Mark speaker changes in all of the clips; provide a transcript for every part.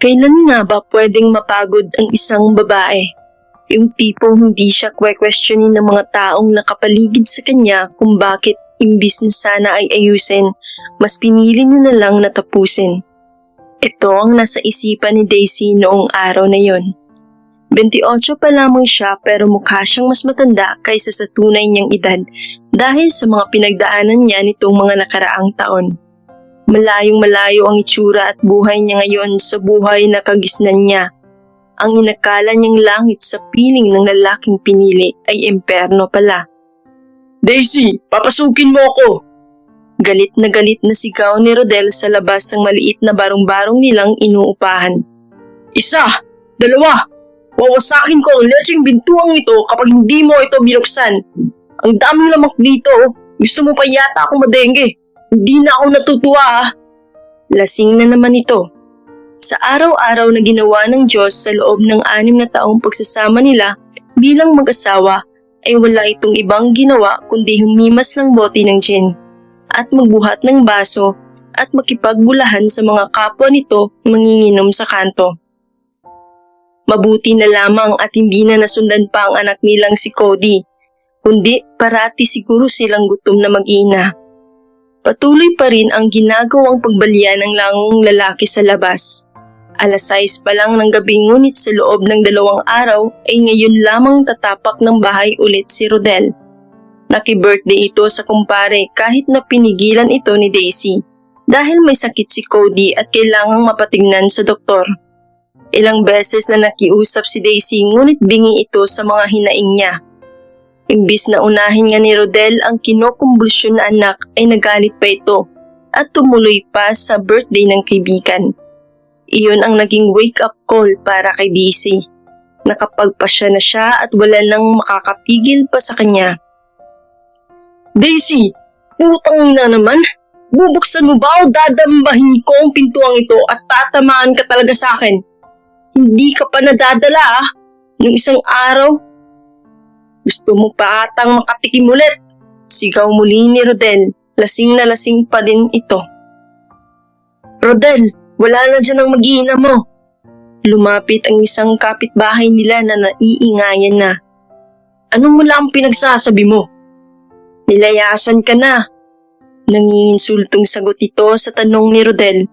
Speaker 1: Kailan nga ba pwedeng mapagod ang isang babae? Yung tipong hindi siya questionin ng mga taong nakapaligid sa kanya kung bakit imbis na sana ay ayusin, mas pinili niya na lang natapusin. Ito ang nasa isipan ni Daisy noong araw na yon. 28 pa lamang siya pero mukha siyang mas matanda kaysa sa tunay niyang edad dahil sa mga pinagdaanan niya nitong mga nakaraang taon. Malayong malayo ang itsura at buhay niya ngayon sa buhay na kagisnan niya. Ang inakala niyang langit sa piling ng lalaking pinili ay imperno pala.
Speaker 2: Daisy, papasukin mo ako!
Speaker 1: Galit na sigaw ni Rodel sa labas ng maliit na barong-barong nilang inuupahan.
Speaker 2: 1, 2, wawasakin ko ang lecheng bintuang ito kapag hindi mo ito binuksan. Ang daming lamak dito, gusto mo pa yata ako madengge. Hindi na ako natutuwa ah.
Speaker 1: Lasing na naman ito. Sa araw-araw na ginawa ng Diyos sa loob ng 6 na taong pagsasama nila bilang mag-asawa ay wala itong ibang ginawa kundi humimas ng bote ng gin at magbuhat ng baso at makipagbulahan sa mga kapwa nito manginginom sa kanto. Mabuti na lamang at hindi na nasundan pa ang anak nilang si Cody, kundi parati siguro silang gutom na mag-ina. Patuloy pa rin ang ginagawang pagbalya ng langong lalaki sa labas. 6:00 pa lang ng gabi ngunit sa loob ng 2 araw ay ngayon lamang tatapak ng bahay ulit si Rodel. Naki-birthday ito sa kumpare kahit na pinigilan ito ni Daisy dahil may sakit si Cody at kailangang mapatignan sa doktor. Ilang beses na nakiusap si Daisy ngunit bingi ito sa mga hinaing niya. Imbis na unahin nga ni Rodel ang kinukumbulsyon na anak ay nagalit pa ito at tumuloy pa sa birthday ng kaibigan. Iyon ang naging wake-up call para kay Daisy. Nakapagpasya na siya at wala nang makakapigil pa sa kanya.
Speaker 2: Daisy, utang na naman. Bubuksan mo ba o dadambahin ko ang pintuang ito at tatamaan ka talaga sa akin? Hindi ka pa nadadala ah. Nung isang araw, gusto mo pa atang makatikim ulit. Sigaw muli ni Rodel. Lasing na lasing pa din ito. Rodel, wala na dyan ang mag-iina mo. Lumapit ang isang kapitbahay nila na naiingayan na. Anong mula ang pinagsasabi mo? Nilayasan ka na. Nanginsultong sagot ito sa tanong ni Rodel.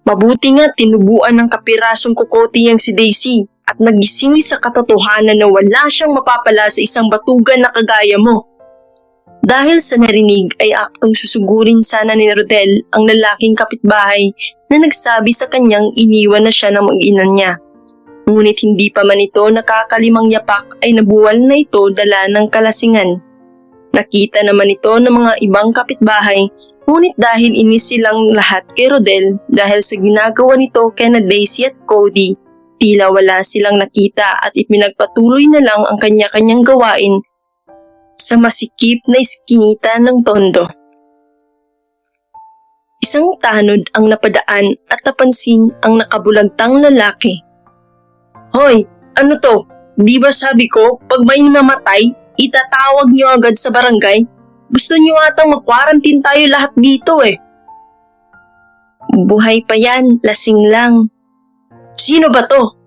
Speaker 2: Mabuti nga tinubuan ng kapirasong kukote yang si Daisy at nagising sa katotohanan na wala siyang mapapala sa isang batugan na kagaya mo. Dahil sa narinig ay aktong susugurin sana ni Rodel ang lalaking kapitbahay na nagsabi sa kanyang iniwan na siya ng mag-ina niya. Ngunit hindi pa man ito nakakalimang yapak ay nabuwal na ito dala ng kalasingan. Nakita naman ito ng mga ibang kapitbahay, ngunit dahil inis silang lahat kay Rodel dahil sa ginagawa nito kina Daisy at Cody, tila wala silang nakita at ipinagpatuloy na lang ang kanya-kanyang gawain sa masikip na iskinita ng tondo. Isang tanod ang napadaan at napansin ang nakabulagtang lalaki. Hoy, ano to? Di ba sabi ko, pag may namatay, itatawag niyo agad sa barangay? Gusto niyo atang ma-quarantine tayo lahat dito eh. Buhay pa yan, lasing lang. Sino ba to?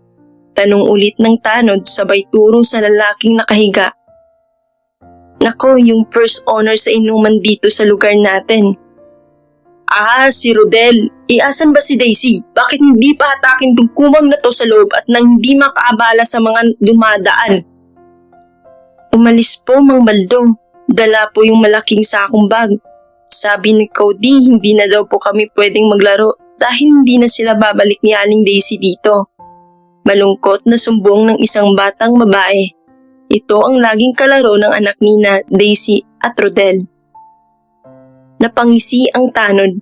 Speaker 2: Tanong ulit ng tanod sabay turo sa lalaking nakahiga. Nako, yung first honor sa inuman dito sa lugar natin. Si Rodel. Asan ba si Daisy? Bakit hindi pa hatakin tong kumang na to sa loob at nang hindi makaabala sa mga dumadaan? Umalis po, Mang Baldo. Dala po yung malaking sakong bag. Sabi ni Cody, hindi na daw po kami pwedeng maglaro dahil hindi na sila babalik ni Aling Daisy dito. Malungkot na sumbong ng isang batang babae. Ito ang laging kalaro ng anak nina, Daisy at Rodel. Napangisi ang tanod.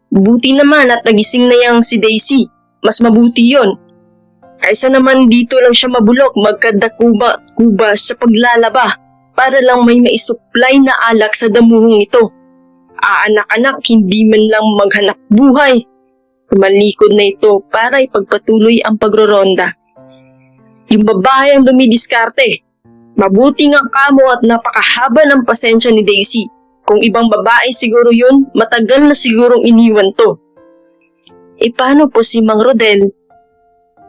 Speaker 2: Buti naman at nagising na yang si Daisy. Mas mabuti yon. Kaysa naman dito lang siya mabulok magkadakuba sa paglalaba para lang may maisupply na alak sa damuhong ito. Anak-anak hindi man lang maghanap buhay. Tumalikod na ito para ipagpatuloy ang pagroronda. Yung babae ang dumidiskarte. Mabuti nga kamo at napakahaba ng pasensya ni Daisy. Kung ibang babae siguro yun, matagal na sigurong iniwan to. paano po si Mang Rodel?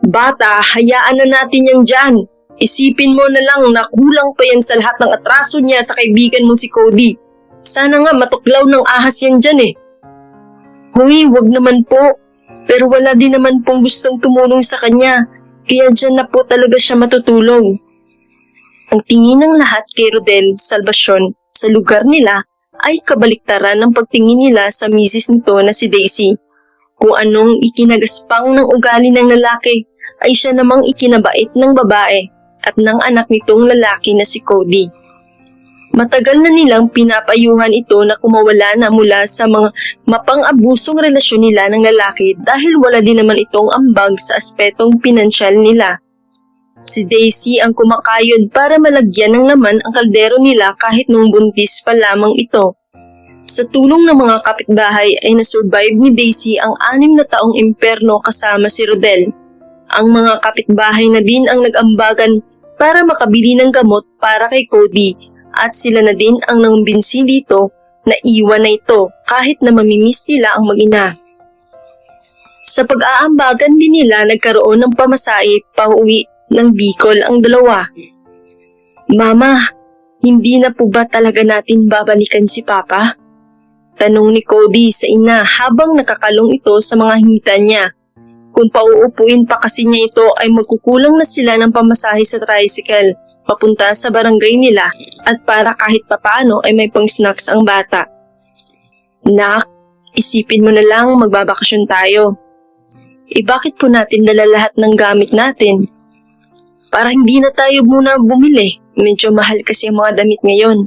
Speaker 2: Bata, hayaan na natin yan dyan. Isipin mo na lang na kulang pa yan sa lahat ng atraso niya sa kaibigan mo si Cody. Sana nga matuklaw ng ahas yan dyan eh. Huy, wag naman po. Pero wala din naman pong gustong tumulong sa kanya. Kaya dyan na po talaga siya matutulong. Ang tingin ng lahat kay Rodel Salvacion sa lugar nila ay kabaliktaran ng pagtingin nila sa misis nito na si Daisy. Kung anong ikinagaspang ng ugali ng lalaki ay siya namang ikinabait ng babae at ng anak nitong lalaki na si Cody. Matagal na nilang pinapayuhan ito na kumawala na mula sa mga mapang-abusong relasyon nila ng lalaki dahil wala din naman itong ambag sa aspetong pinansyal nila. Si Daisy ang kumakayod para malagyan ng laman ang kaldero nila kahit nung buntis pa lamang ito. Sa tulong ng mga kapitbahay ay nasurvive ni Daisy ang 6 na taong imperno kasama si Rodel. Ang mga kapitbahay na din ang nag-ambagan para makabili ng gamot para kay Cody at sila na din ang nangumbinsi dito na iwan na ito kahit na mamimiss nila ang mag-ina. Sa pag-aambagan din nila nagkaroon ng pamasahe pauwi ng Bicol ang dalawa. Mama, hindi na po ba talaga natin babalikan si Papa? Tanong ni Cody sa ina habang nakakalong ito sa mga hita niya. Kung pauupuin pa kasi niya ito ay magkukulang na sila ng pamasahe sa tricycle papunta sa barangay nila at para kahit papaano ay may pang-snacks ang bata. Nak, isipin mo na lang magbabakasyon tayo. Bakit po natin dala lahat ng gamit natin? Para hindi na tayo muna bumili. Medyo mahal kasi ang mga damit ngayon.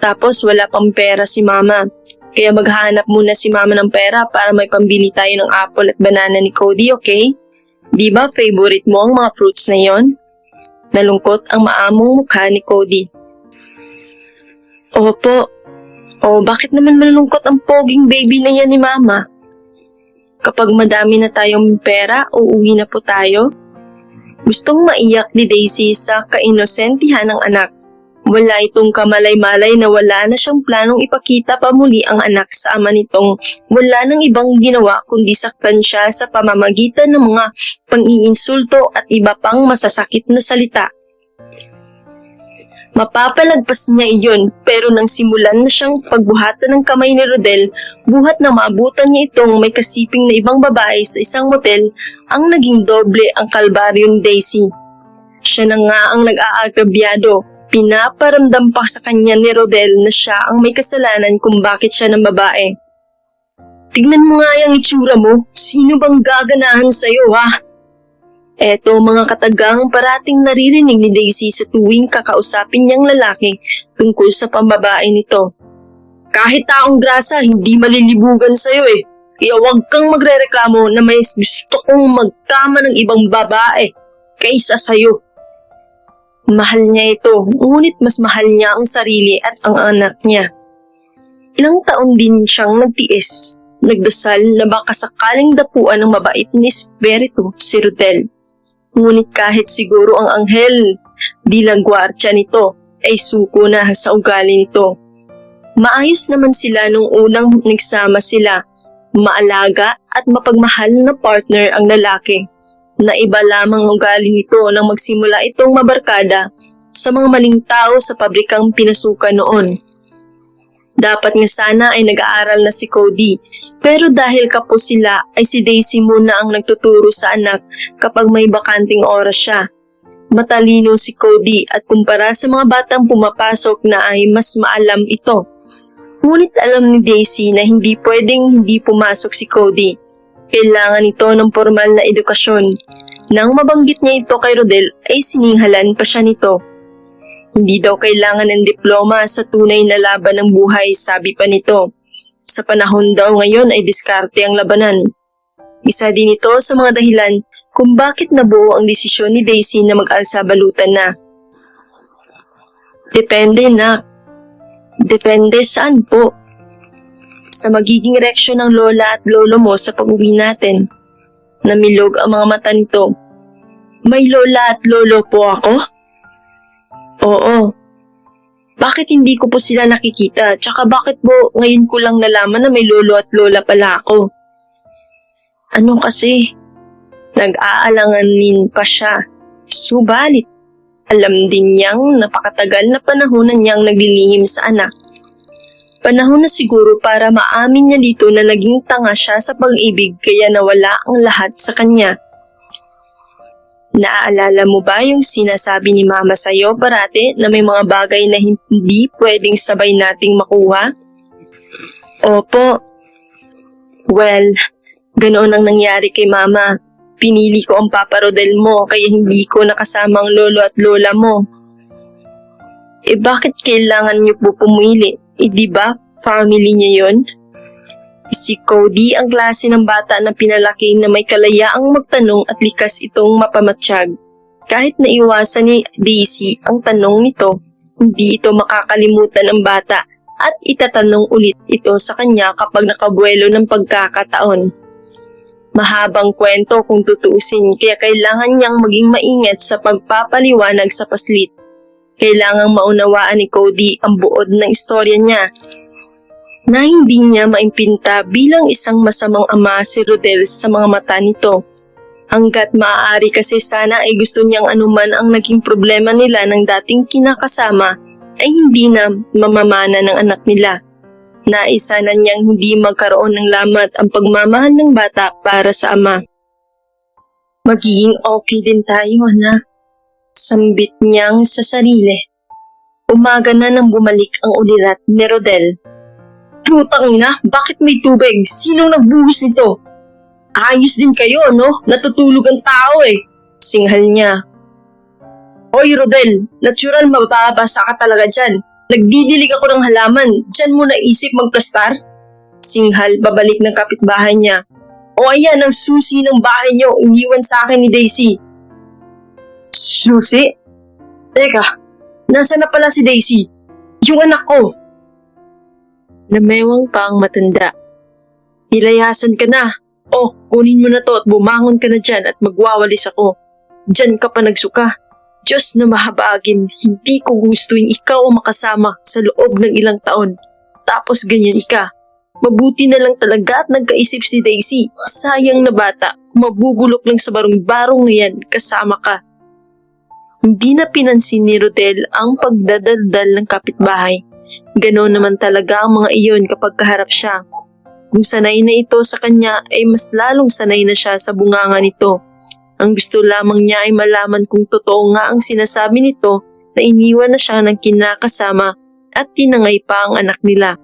Speaker 2: Tapos wala pang pera si Mama. Kaya maghahanap muna si Mama ng pera para may pambili tayo ng apple at banana ni Cody, okay? Di ba favorite mo ang mga fruits na yon? Nalungkot ang maamong mukha ni Cody. Opo. Bakit naman malungkot ang poging baby na yan ni Mama? Kapag madami na tayong pera, uuwi na po tayo. Gustong maiyak ni Daisy sa kainosentihan ng anak. Wala itong kamalay-malay na wala na siyang planong ipakita pa muli ang anak sa ama nitong wala nang ibang ginawa kundi saktan siya sa pamamagitan ng mga pang-iinsulto at iba pang masasakit na salita. Mapapalagpas niya iyon pero nang simulan na siyang pagbuhatan ng kamay ni Rodel, buhat na maabutan niya itong may kasiping na ibang babae sa isang motel, ang naging doble ang kalbaryo ni Daisy. Siya na nga ang nag-aagrabyado. Pinaparamdam pa sa kanya ni Rodel na siya ang may kasalanan kung bakit siya ng babae. Tignan mo nga yung itsura mo. Sino bang gaganahan sa'yo, ha? Eto mga katagang parating naririnig ni Daisy sa tuwing kakausapin niyang lalaki tungkol sa pambabae nito. Kahit taong grasa, hindi malilibugan sa'yo eh. Kaya huwag kang magrereklamo na may gusto kong magkama ng ibang babae kaysa sa'yo. Mahal niya ito, ngunit mas mahal niya ang sarili at ang anak niya. Ilang taon din siyang nagtiis, nagdasal na baka sakaling dapuan ng mabait ni Espiritu si Rodel. Ngunit kahit siguro ang anghel, dilang gwardiya nito, ay suko na sa ugali nito. Maayos naman sila nung unang nagsama sila, maalaga at mapagmahal na partner ang lalaki. Naiba lamang ugali nito nang magsimula itong mabarkada sa mga maling tao sa pabrikang pinasukan noon. Dapat nga sana ay nag-aaral na si Cody, pero dahil kapos sila ay si Daisy muna ang nagtuturo sa anak kapag may bakanting oras siya. Matalino si Cody at kumpara sa mga batang pumapasok na ay mas maalam ito. Ngunit alam ni Daisy na hindi pwedeng hindi pumasok si Cody. Kailangan ito ng formal na edukasyon. Nang mabanggit niya ito kay Rodel ay sininghalan pa siya nito. Hindi daw kailangan ng diploma sa tunay na laban ng buhay, sabi pa nito. Sa panahon daw ngayon ay diskarte ang labanan. Isa din ito sa mga dahilan kung bakit nabuo ang desisyon ni Daisy na mag-alsa balutan na. Depende na. Depende saan po? Sa magiging reaksyon ng lola at lolo mo sa pag-uwi natin. Namilog ang mga mata nito. May lola at lolo po ako? Oo. Bakit hindi ko po sila nakikita? Tsaka bakit po ngayon ko lang nalaman na may lolo at lola pala ako? Ano kasi, nag-aalanganin pa siya. Subalit, alam din niyang napakatagal na panahon na niyang naglilihim sa anak. Panahon na siguro para maamin niya dito na naging tanga siya sa pag-ibig kaya nawala ang lahat sa kanya. Naaalala mo ba yung sinasabi ni Mama sa'yo parati na may mga bagay na hindi pwedeng sabay nating makuha? Opo. Well, ganoon ang nangyari kay Mama. Pinili ko ang Papa Rodel mo kaya hindi ko nakasama ang lolo at lola mo. Bakit kailangan niyo po pumili? Di ba family niya yon? Si Cody ang klase ng bata na pinalaki na may kalayaang magtanong at likas itong mapamatsyag. Kahit naiwasan ni Daisy ang tanong nito, hindi ito makakalimutan ng bata at itatanong ulit ito sa kanya kapag nakabuelo ng pagkakataon. Mahabang kwento kung tutuusin kaya kailangan niyang maging maingat sa pagpapaliwanag sa paslit. Kailangang maunawaan ni Cody ang buod ng istorya niya na hindi niya maimpinta bilang isang masamang ama si Rodel sa mga mata nito. Hanggat maaari kasi sana ay gusto niyang anuman ang naging problema nila ng dating kinakasama ay hindi na mamamana ng anak nila. Naisa na niyang hindi magkaroon ng lamat ang pagmamahal ng bata para sa ama. Magiging okay din tayo, anak. Sambit niyang sa sarili. Umaga na nang bumalik ang ulirat ni Rodel. Putang ina, bakit may tubig? Sinong nagbuhos nito? Ayos din kayo, no? Natutulog ang tao eh. Singhal niya. Hoy Rodel, natural mababasa ka talaga dyan. Nagdidilig ako ng halaman. Dyan mo naisip magplastar? Singhal babalik ng kapitbahay niya. O ayan ang susi ng bahay niyo, iniwan sa akin ni Daisy. Susi? Teka, nasa na pala si Daisy? Yung anak ko. Namewang pa ang matanda. Hilayasan ka na. O, kunin mo na to at bumangon ka na dyan at magwawalis ako. Dyan ka pa nagsuka. Diyos na mahabagin, hindi ko gustuin ikaw ang makasama sa loob ng ilang taon. Tapos ganyan ka. Mabuti na lang talaga at nagkaisip si Daisy. Sayang na bata, mabubulok lang sa barong-barong na yan kasama ka. Hindi na pinansin ni Rodel ang pagdadaldal ng kapitbahay. Ganon naman talaga ang mga iyon kapag kaharap siya. Kung sanay na ito sa kanya ay mas lalong sanay na siya sa bunganga nito. Ang gusto lamang niya ay malaman kung totoo nga ang sinasabi nito na iniwan na siya ng kinakasama at tinangay pa ang anak nila.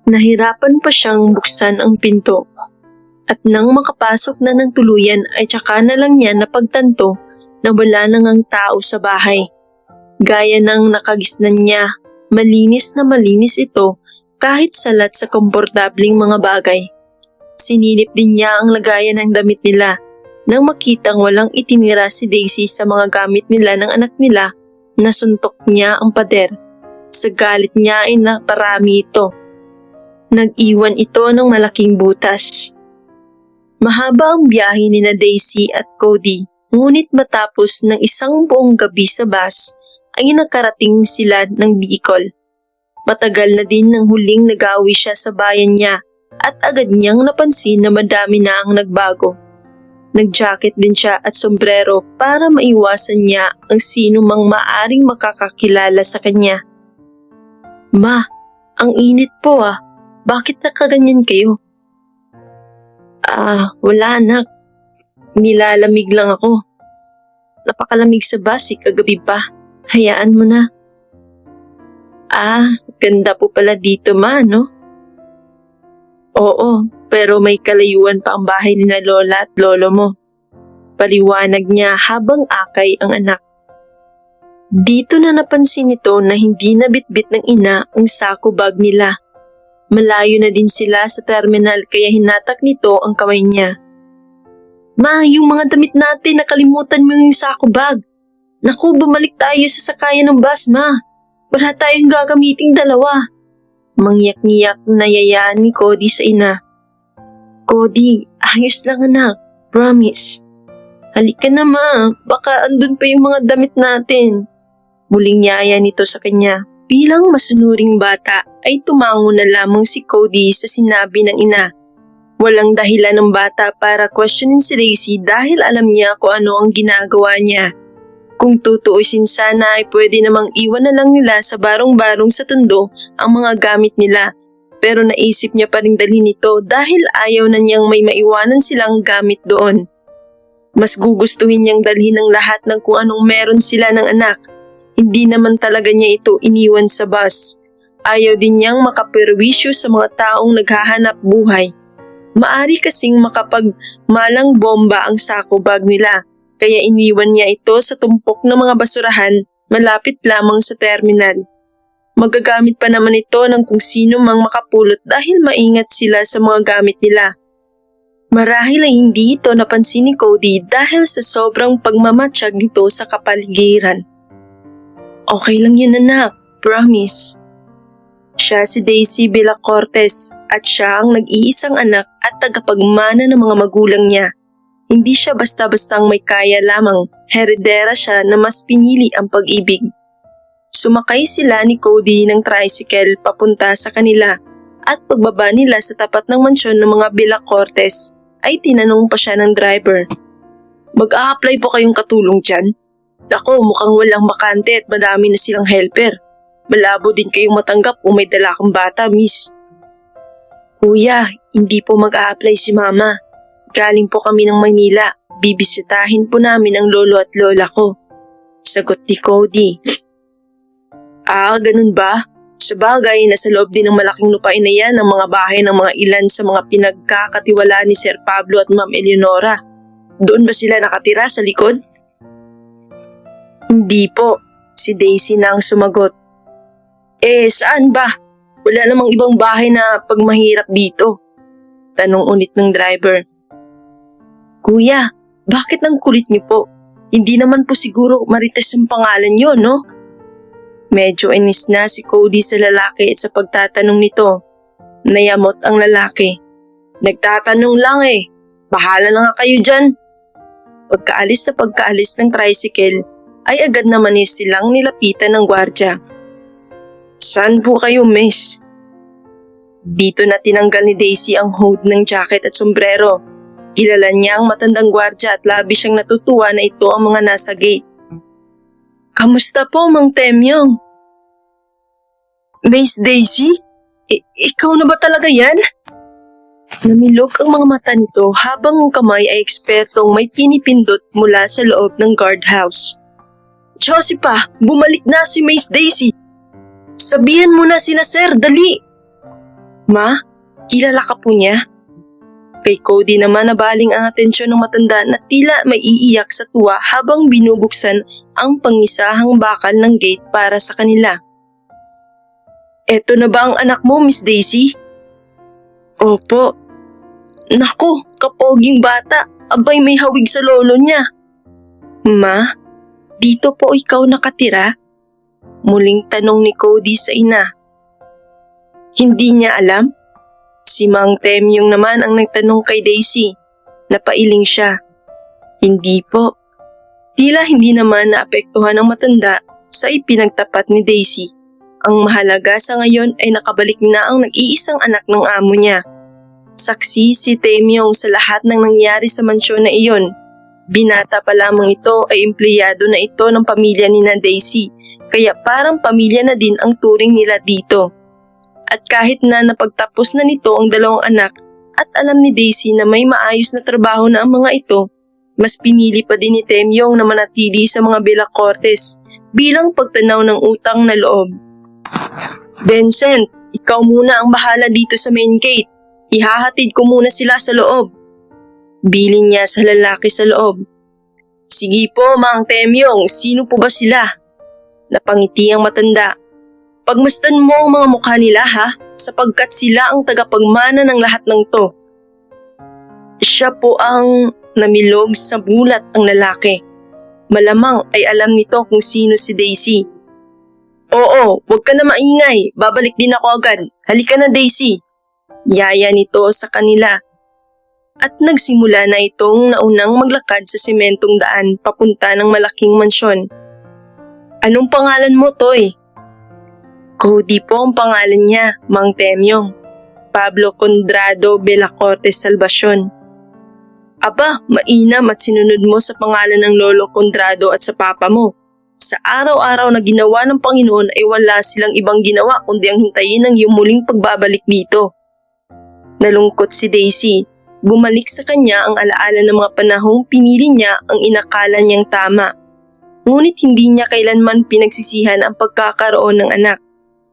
Speaker 2: Nahirapan pa siyang buksan ang pinto. At nang makapasok na ng tuluyan ay tsaka na lang niya napagtanto na wala nang ang tao sa bahay. Gaya ng nakagisnan niya, malinis na malinis ito kahit salat sa komportabling mga bagay. Sinilip din niya ang lagayan ng damit nila nang makitang walang itinira si Daisy sa mga gamit nila ng anak nila. Nasuntok niya ang pader. Sa galit niya ay naparami ito. Nag-iwan ito ng malaking butas. Mahaba ang biyahe ni na Daisy at Cody. Ngunit matapos ng isang buong gabi sa bus, ay nakarating sila ng Bicol. Matagal na din nang huling nagawi siya sa bayan niya at agad niyang napansin na madami na ang nagbago. Nag-jacket din siya at sombrero para maiwasan niya ang sino mang maaring makakakilala sa kanya. Ma, ang init po ah. Bakit nakaganyan kayo? Wala anak. Nilalamig lang ako. Napakalamig sa bus kagabi pa. Hayaan mo na. Ganda po pala dito ma, no? Oo, pero may kalayuan pa ang bahay ni na lola at lolo mo. Paliwanag niya habang akay ang anak. Dito na napansin nito na hindi nabitbit ng ina ang sako bag nila. Malayo na din sila sa terminal kaya hinatak nito ang kamay niya. Ma, yung mga damit natin, nakalimutan mo yung sako bag. Naku, bumalik tayo sa sakayan ng bus, ma. Wala tayong gagamiting dalawa. Mangyak-ngiyak na yayaan ni Cody sa ina. Cody, ayos lang anak. Promise. Halika na ma, baka andun pa yung mga damit natin. Muling yaya nito sa kanya. Bilang masunuring bata ay tumango na lamang si Cody sa sinabi ng ina.
Speaker 1: Walang dahilan ng bata para questionin si Daisy dahil alam niya kung ano ang ginagawa niya. Kung tutuusin sana ay pwede namang iwan na lang nila sa barong-barong sa tundo ang mga gamit nila. Pero naisip niya pa rin dalhin ito dahil ayaw na niyang may maiwanan silang gamit doon. Mas gugustuhin niyang dalhin ang lahat ng kung anong meron sila ng anak. Hindi naman talaga niya ito iniwan sa bus. Ayaw din niyang makaperwisyo sa mga taong naghahanap buhay. Maari kasing makapagmalang bomba ang sako bag nila, kaya iniwan niya ito sa tumpok ng mga basurahan malapit lamang sa terminal. Magagamit pa naman ito ng kung sino mang makapulot dahil maingat sila sa mga gamit nila. Marahil ay hindi ito napansin ni Cody dahil sa sobrang pagmamatsyag nito sa kapaligiran. Okay lang yun anak, promise. Siya si Daisy Villacortes at siya ang nag-iisang anak at tagapagmana ng mga magulang niya. Hindi siya basta-bastang may kaya lamang, heredera siya na mas pinili ang pag-ibig. Sumakay sila ni Cody ng tricycle papunta sa kanila at pagbaba nila sa tapat ng mansyon ng mga Villacortes ay tinanong pa siya ng driver. Mag-a-apply po kayong katulong dyan? Ako, mukhang walang makante at madami na silang helper. Malabo din kayong matanggap kung may dala kang bata, miss. Kuya, hindi po mag-a-apply si mama. Galing po kami ng Manila. Bibisitahin po namin ang lolo at lola ko. Sagot ni Cody. Ganun ba? Sa bagay, nasa loob din ng malaking lupain na yan ang mga bahay ng mga ilan sa mga pinagkakatiwalaan ni Sir Pablo at Ma'am Eleonora. Doon ba sila nakatira sa likod? Hindi po. Si Daisy na ang sumagot. Saan ba? Wala namang ibang bahay na pagmahirap dito. Tanong ulit ng driver. Kuya, bakit ang kulit niyo po? Hindi naman po siguro Marites ang pangalan niyo, no? Medyo inis na si Cody sa lalaki at sa pagtatanong nito. Nayamot ang lalaki. Nagtatanong lang eh. Bahala na nga kayo dyan. Pagkaalis ng tricycle, ay agad naman silang nilapitan ng gwardya. Saan po kayo, miss? Dito na tinanggal ni Daisy ang hood ng jacket at sombrero. Kilala niya ang matandang gwardya at labis siyang natutuwa na ito ang mga nasa gate. Kamusta po, Mang Temyong? Miss Daisy? Ikaw na ba talaga yan? Namilok ang mga mata nito habang ang kamay ay ekspertong may pinipindot mula sa loob ng guardhouse. Josepha, bumalik na si Miss Daisy. Sabihan mo na sina sir, dali! Ma, kilala ka po niya? Kay Cody naman nabaling ang atensyon ng matanda na tila may iiyak sa tuwa habang binubuksan ang pangisahang bakal ng gate para sa kanila. Eto na ba ang anak mo, Miss Daisy? Opo. Naku, kapoging bata, abay may hawig sa lolo niya. Ma, dito po ikaw nakatira? Muling tanong ni Cody sa ina. Hindi niya alam? Si Mang Temyong naman ang nagtanong kay Daisy. Napailing siya. Hindi po. Tila hindi naman naapektuhan ng matanda sa ipinagtapat ni Daisy. Ang mahalaga sa ngayon ay nakabalik na ang nag-iisang anak ng amo niya. Saksi si Temyong sa lahat ng nangyari sa mansyon na iyon. Binata pa lamang ito ay empleyado na ito ng pamilya ni na Daisy. Kaya parang pamilya na din ang turing nila dito. At kahit na napagtapos na nito ang dalawang anak at alam ni Daisy na may maayos na trabaho na ang mga ito, mas pinili pa din ni Temyong na manatili sa mga Villacortes bilang pagtanaw ng utang na loob. Vincent, ikaw muna ang bahala dito sa main gate. Ihahatid ko muna sila sa loob. Bilin niya sa lalaki sa loob. Sige po, Mang Temyong, sino po ba sila? Napangiti ang matanda. Pagmasdan mo ang mga mukha nila ha, sapagkat sila ang tagapagmana ng lahat ng to. Siya po ang namilog sa bulat ang lalaki. Malamang ay alam nito kung sino si Daisy. Oo, huwag ka na maingay, babalik din ako agad. Halika na Daisy. Yaya nito sa kanila. At nagsimula na itong naunang maglakad sa sementong daan papunta ng malaking mansyon. Anong pangalan mo, Toy? Cody po ang pangalan niya, Mang Temyong. Pablo Condrado Bellacortes Salvacion. Aba, mainam at sinunod mo sa pangalan ng Lolo Condrado at sa papa mo. Sa araw-araw na ginawa ng Panginoon ay wala silang ibang ginawa kundi ang hintayin ang iyong muling pagbabalik dito. Nalungkot si Daisy. Bumalik sa kanya ang alaala ng mga panahong pinili niya ang inakala niyang tama. Ngunit hindi niya kailanman pinagsisihan ang pagkakaroon ng anak.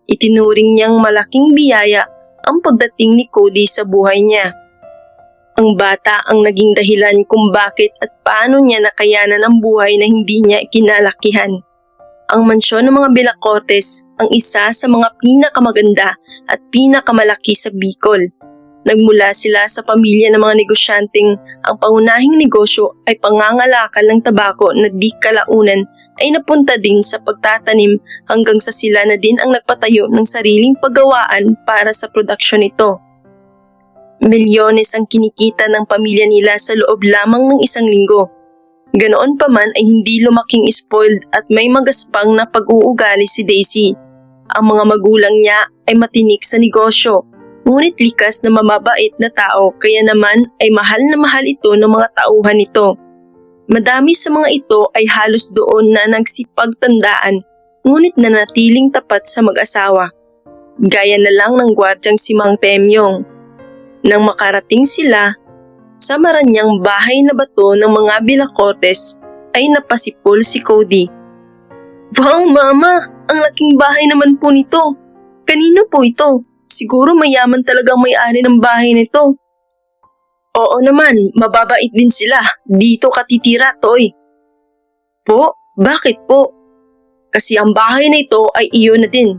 Speaker 1: Itinuring niyang malaking biyaya ang pagdating ni Cody sa buhay niya. Ang bata ang naging dahilan kung bakit at paano niya nakayanan ang buhay na hindi niya ikinalakihan. Ang mansyon ng mga Bellacortes ang isa sa mga pinakamaganda at pinakamalaki sa Bicol. Nagmula sila sa pamilya ng mga negosyanteng ang pangunahing negosyo ay pangangalakal ng tabako na di kalaunan ay napunta din sa pagtatanim hanggang sa sila na din ang nagpatayo ng sariling paggawaan para sa produksyon nito. Milyones ang kinikita ng pamilya nila sa loob lamang ng isang linggo. Ganoon pa man ay hindi lumaking spoiled at may magaspang na pag-uugali si Daisy. Ang mga magulang niya ay matinik sa negosyo. Ngunit likas na mamabait na tao kaya naman ay mahal na mahal ito ng mga tauhan nito. Madami sa mga ito ay halos doon na nagsipagtandaan ngunit nanatiling tapat sa mag-asawa. Gaya na lang ng gwardyang si Mang Temyong. Nang makarating sila sa maranyang bahay na bato ng mga Bellacortes ay napasipol si Cody. Wow, Mama! Ang laking bahay naman po nito. Kanino po ito? Siguro mayaman talagang may-ari ng bahay nito. Oo naman, mababait din sila. Dito ka titira, Toy. Po? Bakit po? Kasi ang bahay na ito ay iyo na din.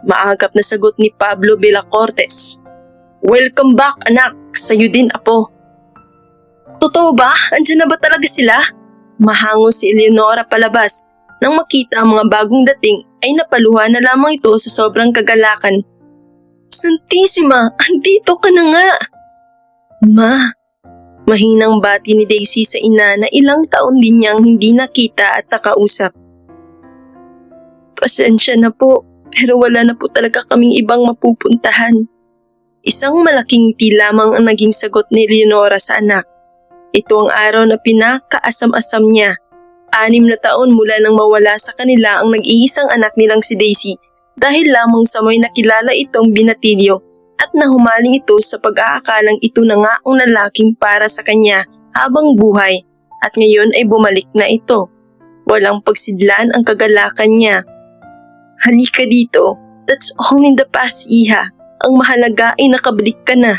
Speaker 1: Maagap na sagot ni Pablo Bellacortes. Welcome back, anak. Sa'yo din, apo. Totoo ba? Andiyan na ba talaga sila? Mahango si Eleonora palabas. Nang makita ang mga bagong dating ay napaluha na lamang ito sa sobrang kagalakan. Santissima, andito ka na nga. Ma, mahinang bati ni Daisy sa ina na ilang taon din niyang hindi nakita at nakausap. Pasensya na po, pero wala na po talaga kaming ibang mapupuntahan. Isang malaking ngiti lamang ang naging sagot ni Leonora sa anak. Ito ang araw na pinakaasam-asam niya. 6 na taon mula nang mawala sa kanila ang nag-iisang anak nilang si Daisy. Dahil lamang sa may nakilala itong binatilyo at nahumaling ito sa pag-aakalang ito na nga ang lalaking para sa kanya habang buhay at ngayon ay bumalik na ito. Walang pagsidlan ang kagalakan niya. Halika dito, that's all in the past, Iha. Ang mahalaga ay nakabalik ka na.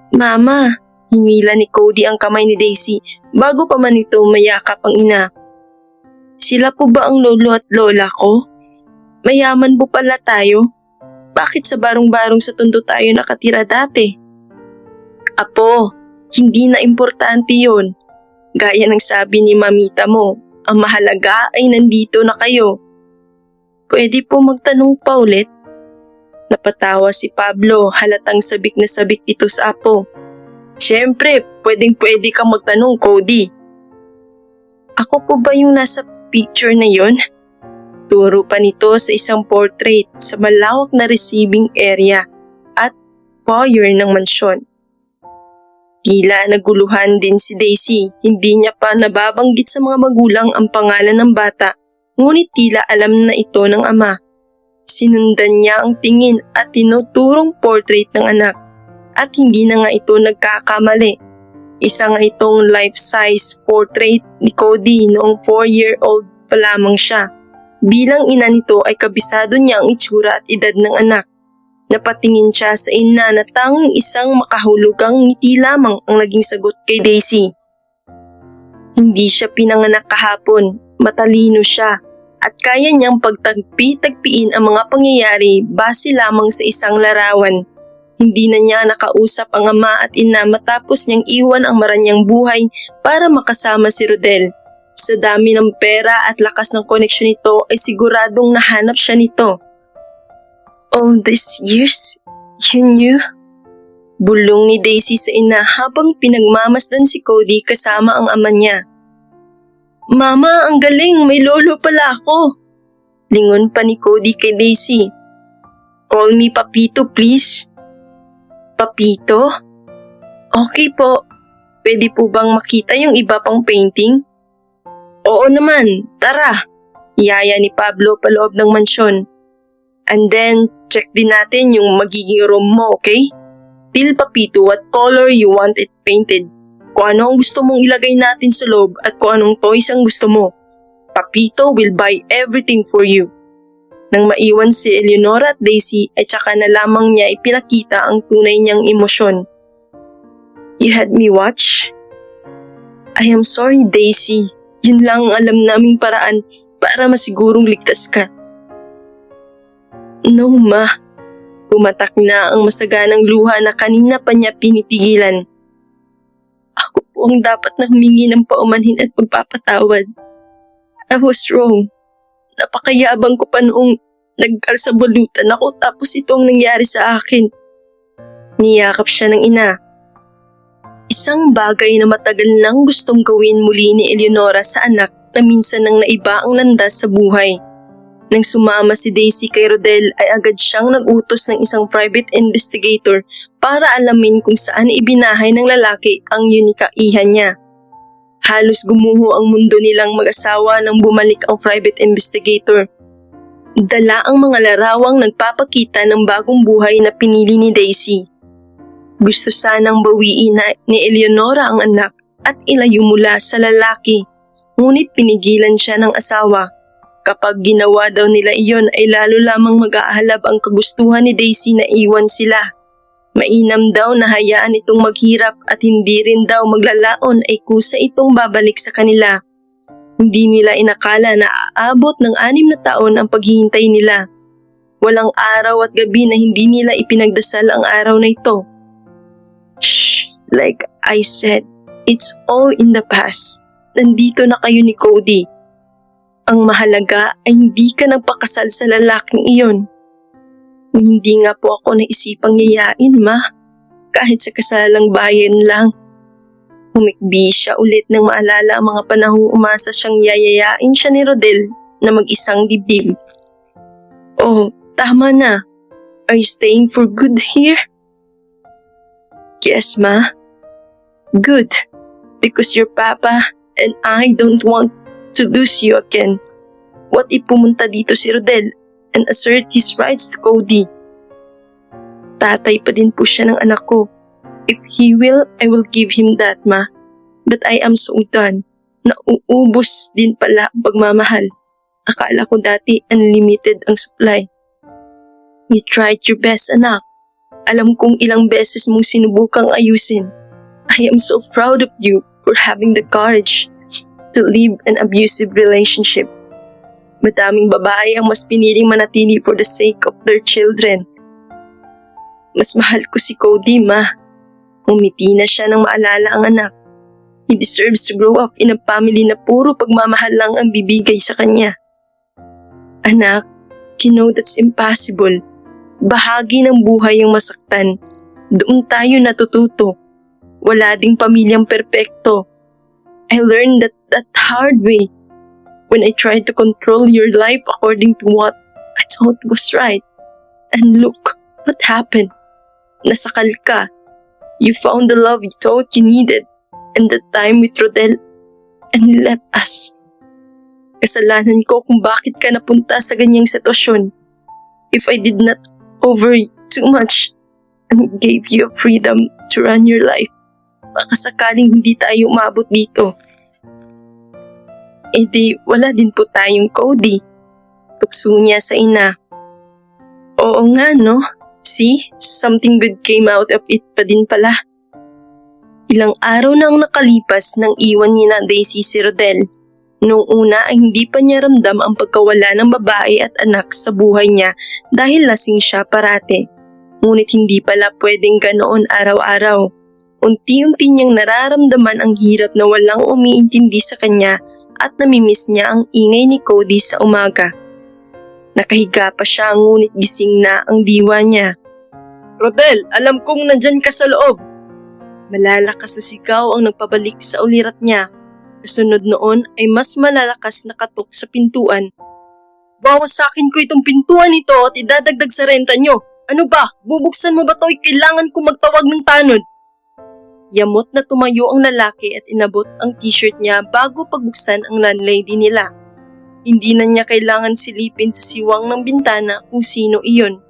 Speaker 1: Mama, hingila ni Cody ang kamay ni Daisy bago pa man ito mayakap ang ina. Sila po ba ang lolo at lola ko? Mayaman po pala tayo. Bakit sa barong-barong sa tondo tayo nakatira dati? Apo, hindi na importante yun. Gaya ng sabi ni mamita mo, ang mahalaga ay nandito na kayo. Pwede po magtanong pa ulit? Napatawa si Pablo, halatang sabik na sabik ito sa apo. Siyempre, pwedeng-pwede kang magtanong, Cody. Ako po ba yung nasa picture na yon? Turo pa nito sa isang portrait sa malawak na receiving area at foyer ng mansyon. Tila naguluhan din si Daisy, hindi niya pa nababanggit sa mga magulang ang pangalan ng bata, ngunit tila alam na ito ng ama. Sinundan niya ang tingin at tinuturong portrait ng anak at hindi na nga ito nagkakamali. Isa nga itong life-size portrait ni Cody noong 4-year-old pa lamang siya. Bilang ina nito ay kabisado niya ang itsura at edad ng anak. Napatingin siya sa ina na tanging isang makahulugang ngiti lamang ang naging sagot kay Daisy. Hindi siya pinanganak kahapon, matalino siya at kaya niyang pagtagpi-tagpiin ang mga pangyayari base lamang sa isang larawan. Hindi na niya nakausap ang ama at ina matapos niyang iwan ang maranyang buhay para makasama si Rodel. Sa dami ng pera at lakas ng koneksyon nito ay siguradong nahanap siya nito. All these years, you knew? Bulong ni Daisy sa ina habang pinagmamasdan si Cody kasama ang ama niya. Mama, ang galing! May lolo pala ako! Lingon pa ni Cody kay Daisy.
Speaker 2: Call me Papito, please. Papito? Okay po. Pwede po bang makita yung iba pang painting? Oo naman, tara. Iyaya ni Pablo paloob ng mansyon. And then, check din natin yung magiging room mo, okay? Tell Papito what color you want it painted. Kung ano ang gusto mong ilagay natin sa loob at kung anong toys ang gusto mo. Papito will buy everything for you. Nang maiwan si Eleonora at Daisy ay tsaka na lamang niya ipinakita ang tunay niyang emosyon. You had me watch? I am sorry, Daisy. Yun lang ang alam naming paraan para masigurong ligtas ka. No, ma. Pumatak na ang masaganang luha na kanina pa niya pinipigilan. Ako po ang dapat na humingi ng paumanhin at pagpapatawad. I was wrong. Napakayabang ko pa noong nagkasabalutan ako tapos itong nangyari sa akin. Niyakap siya ng ina. Isang bagay na matagal nang gustong gawin muli ni Eleonora sa anak na minsan nang naiba ang landas sa buhay. Nang sumama si Daisy kay Rodel ay agad siyang nag-utos ng isang private investigator para alamin kung saan ibinahay ng lalaki ang unikaihan niya. Halos gumuho ang mundo nilang mag-asawa nang bumalik ang private investigator. Dala ang mga larawang nagpapakita ng bagong buhay na pinili ni Daisy. Gusto sanang bawiin ni Eleonora ang anak at ilayo mula sa lalaki, ngunit pinigilan siya ng asawa. Kapag ginawa daw nila iyon ay lalo lamang mag-aalab ang kagustuhan ni Daisy na iwan sila. Mainam daw na hayaan itong maghirap at hindi rin daw maglalaon ay kusa itong babalik sa kanila. Hindi nila inakala na aabot ng 6 na taon ang paghihintay nila. Walang araw at gabi na hindi nila ipinagdasal ang araw na ito. Shh! Like I said, it's all in the past. Nandito na kayo ni Cody. Ang mahalaga ay hindi ka nagpakasal sa lalaking iyon. Hindi nga po ako naisipang yayain, ma. Kahit sa kasalang bayan lang. Humikbi siya ulit nang maalala ang mga panahong umasa siyang yayayain siya ni Rodel na mag-isang dibdib. Oh, tama na. Are you staying for good here? Yes, ma. Good. Because your papa and I don't want to lose you again. What if pumunta dito si Rodel and assert his rights to Cody? Tatay pa din po siya ng anak ko. If he will, I will give him that, ma. But I am so done. Nauubos din pala ang pagmamahal. Akala ko dati unlimited ang supply. You tried your best, anak. Alam kong ilang beses mong sinubukang ayusin. I am so proud of you for having the courage to leave an abusive relationship. Madaming babae ang mas piniling manatili for the sake of their children. Mas mahal ko si Cody, ma. Umiti na siya nang maalala ang anak. He deserves to grow up in a family na puro pagmamahal lang ang bibigay sa kanya. Anak, you know that's impossible. Bahagi ng buhay ang masaktan. Doon tayo natututo. Wala ding pamilyang perpekto. I learned that hard way when I tried to control your life according to what I thought was right. And look what happened. Nasakal ka. You found the love you thought you needed and the time with Rodel and left us. Kasalanan ko kung bakit ka napunta sa ganyang sitwasyon. If I did not over too much and gave you freedom to run your life, baka sakaling hindi tayo umabot dito. Eh di, wala din po tayong Cody. Tukso niya sa ina. Oo nga, no? See, something good came out of it pa din pala. Ilang araw na ang nakalipas nang iwan niya na Daisy si Rodel. Noong una ay hindi pa niya ramdam ang pagkawala ng babae at anak sa buhay niya dahil lasing siya parate. Ngunit hindi pala pwedeng ganoon araw-araw. Unti-unti niyang nararamdaman ang hirap na walang umiintindi sa kanya at namimiss niya ang ingay ni Cody sa umaga. Nakahiga pa siya ngunit gising na ang diwa niya. Rodel, alam kong nandyan ka sa loob. Malalakas na sigaw ang nagpabalik sa ulirat niya. Kasunod noon ay mas malalakas na katok sa pintuan. Bawas sa akin ko itong pintuan ito at idadagdag sa renta nyo. Ano ba? Bubuksan mo ba to? Kailangan ko magtawag ng tanod. Yamot na tumayo ang lalaki at inabot ang t-shirt niya bago pagbuksan ang landlady nila. Hindi na niya kailangan silipin sa siwang ng bintana kung sino iyon.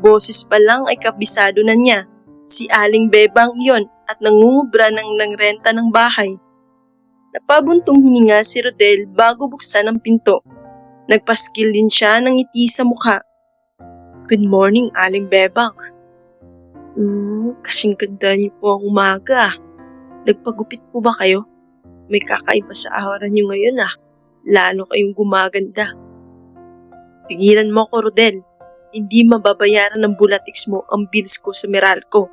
Speaker 2: Boses pa lang ay kabisado na niya. Si Aling Bebang iyon at nangungubra ng renta ng bahay. Napabuntong hininga si Rodel bago buksan ang pinto. Nagpaskil din siya ng ngiti sa mukha. Good morning, Aling Bebang. Kasing ganda niyo po ang umaga. Nagpagupit po ba kayo? May kakaiba sa aura niyo ngayon Lalo kayong gumaganda. Tigilan mo ko, Rodel. Hindi mababayaran ng bulatiks mo ang bills ko sa Meralco.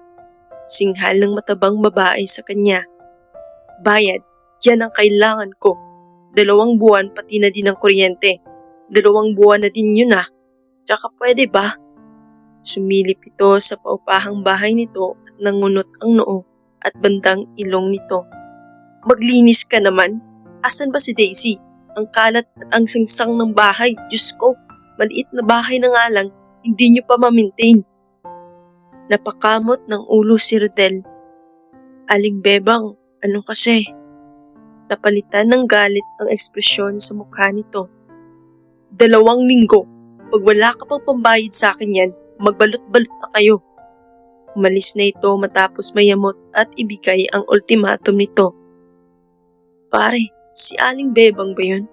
Speaker 2: Singhal ng matabang babae sa kanya. Bayad, yan ang kailangan ko. 2 buwan pati na din ang kuryente. 2 buwan na din yun Tsaka pwede ba? Sumilip ito sa paupahang bahay nito at nangunot ang noo at bandang ilong nito. Maglinis ka naman. Asan ba si Daisy? Ang kalat at ang sangsang ng bahay. Diyos ko, maliit na bahay na nga lang, hindi niyo pa ma-maintain. Napakamot ng ulo si Rodel. Aling Bebang, ano kasi? Napalitan ng galit ang ekspresyon sa mukha nito. 2 linggo. Pag wala ka pang pambayad sa akin yan, magbalot-balot na kayo. Umalis na ito matapos mayamot at ibigay ang ultimatum nito. Pare, si Aling Bebang ba yun?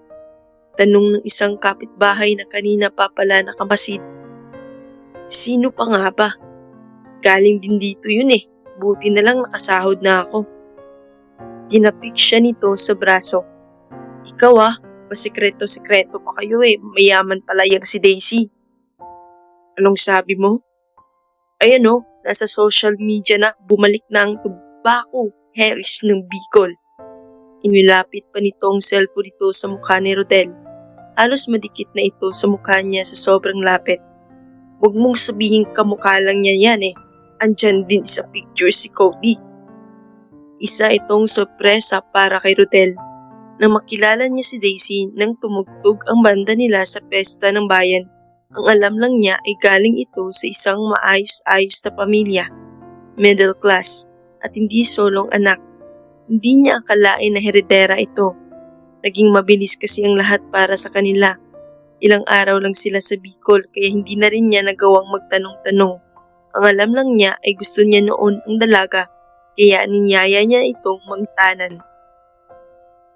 Speaker 2: Tanong ng isang kapitbahay na kanina pa pala nakamasid. Sino pa nga ba? Galing din dito yun Buti na lang nakasahod na ako. Tinapik siya nito sa braso. Ikaw pasikreto-sikreto pa kayo Mayaman pala yang si Daisy. Anong sabi mo? Ayan nasa social media na bumalik na ang tobacco Harris ng Bicol. Inilapit pa nito ang cellphone nito sa mukha ni Rodel. Halos madikit na ito sa mukha niya sa sobrang lapit. Huwag mong sabihin kamukha lang niya yan Andyan din sa picture si Cody. Isa itong sorpresa para kay Rodel. Nang makilala niya si Daisy nang tumugtog ang banda nila sa pesta ng bayan, ang alam lang niya ay galing ito sa isang maayos-ayos na pamilya, middle class, at hindi solong anak. Hindi niya akalain na heredera ito. Naging mabilis kasi ang lahat para sa kanila. Ilang araw lang sila sa Bicol kaya hindi na rin niya nagawang magtanong-tanong. Ang alam lang niya ay gusto niya noon ang dalaga kaya ninyaya niya itong magtanan.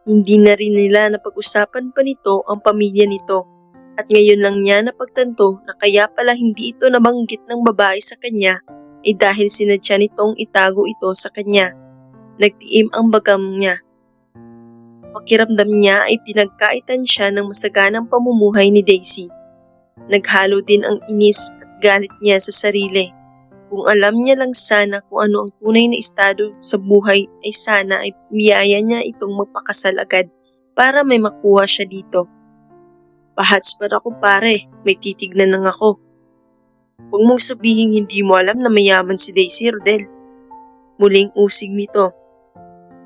Speaker 2: Hindi na rin nila napag-usapan pa nito ang pamilya nito at ngayon lang niya napagtanto na kaya pala hindi ito nabanggit ng babae sa kanya ay dahil sinadya nitong itago ito sa kanya. Nagtiim ang bagam niya. Pakiramdam niya ay pinagkaitan siya ng masaganang pamumuhay ni Daisy. Naghalo din ang inis at galit niya sa sarili. Kung alam niya lang sana kung ano ang tunay na estado sa buhay ay sana ay miyaya niya itong magpakasal agad para may makuha siya dito. Pahotspot ako pare, may titignan lang ako. Huwag mong sabihin hindi mo alam na mayaman si Daisy, Rodel. Muling usig nito.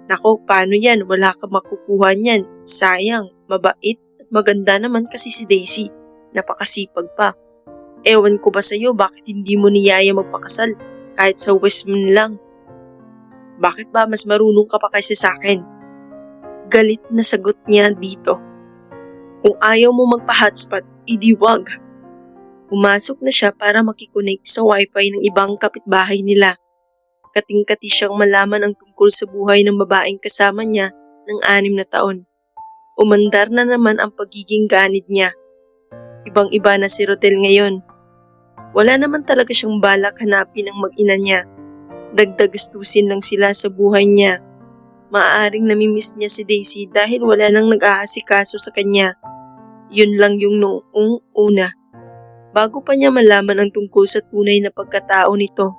Speaker 2: Nako, paano yan? Wala ka makukuha niyan. Sayang, mabait at maganda naman kasi si Daisy. Napakasipag pa. Ewan ko ba sa'yo bakit hindi mo niyaya magpakasal kahit sa Westman lang? Bakit ba mas marunong ka pa kaysa sa akin? Galit na sagot niya dito. Kung ayaw mo magpa-hotspot, idi wag. Pumasok na siya para makikonek sa wifi ng ibang kapitbahay nila. Kating-kati siyang malaman ang tungkol sa buhay ng babaeng kasama niya ng 6 na taon. Umandar na naman ang pagiging ganid niya. Ibang-iba na si Rodel ngayon. Wala naman talaga siyang balak hanapin ang mag-ina niya. Dagdag gastusin lang sila sa buhay niya. Maaaring namimiss niya si Daisy dahil wala nang nag-aasikaso sa kanya. Yun lang yung noong una. Bago pa niya malaman ang tungkol sa tunay na pagkatao nito.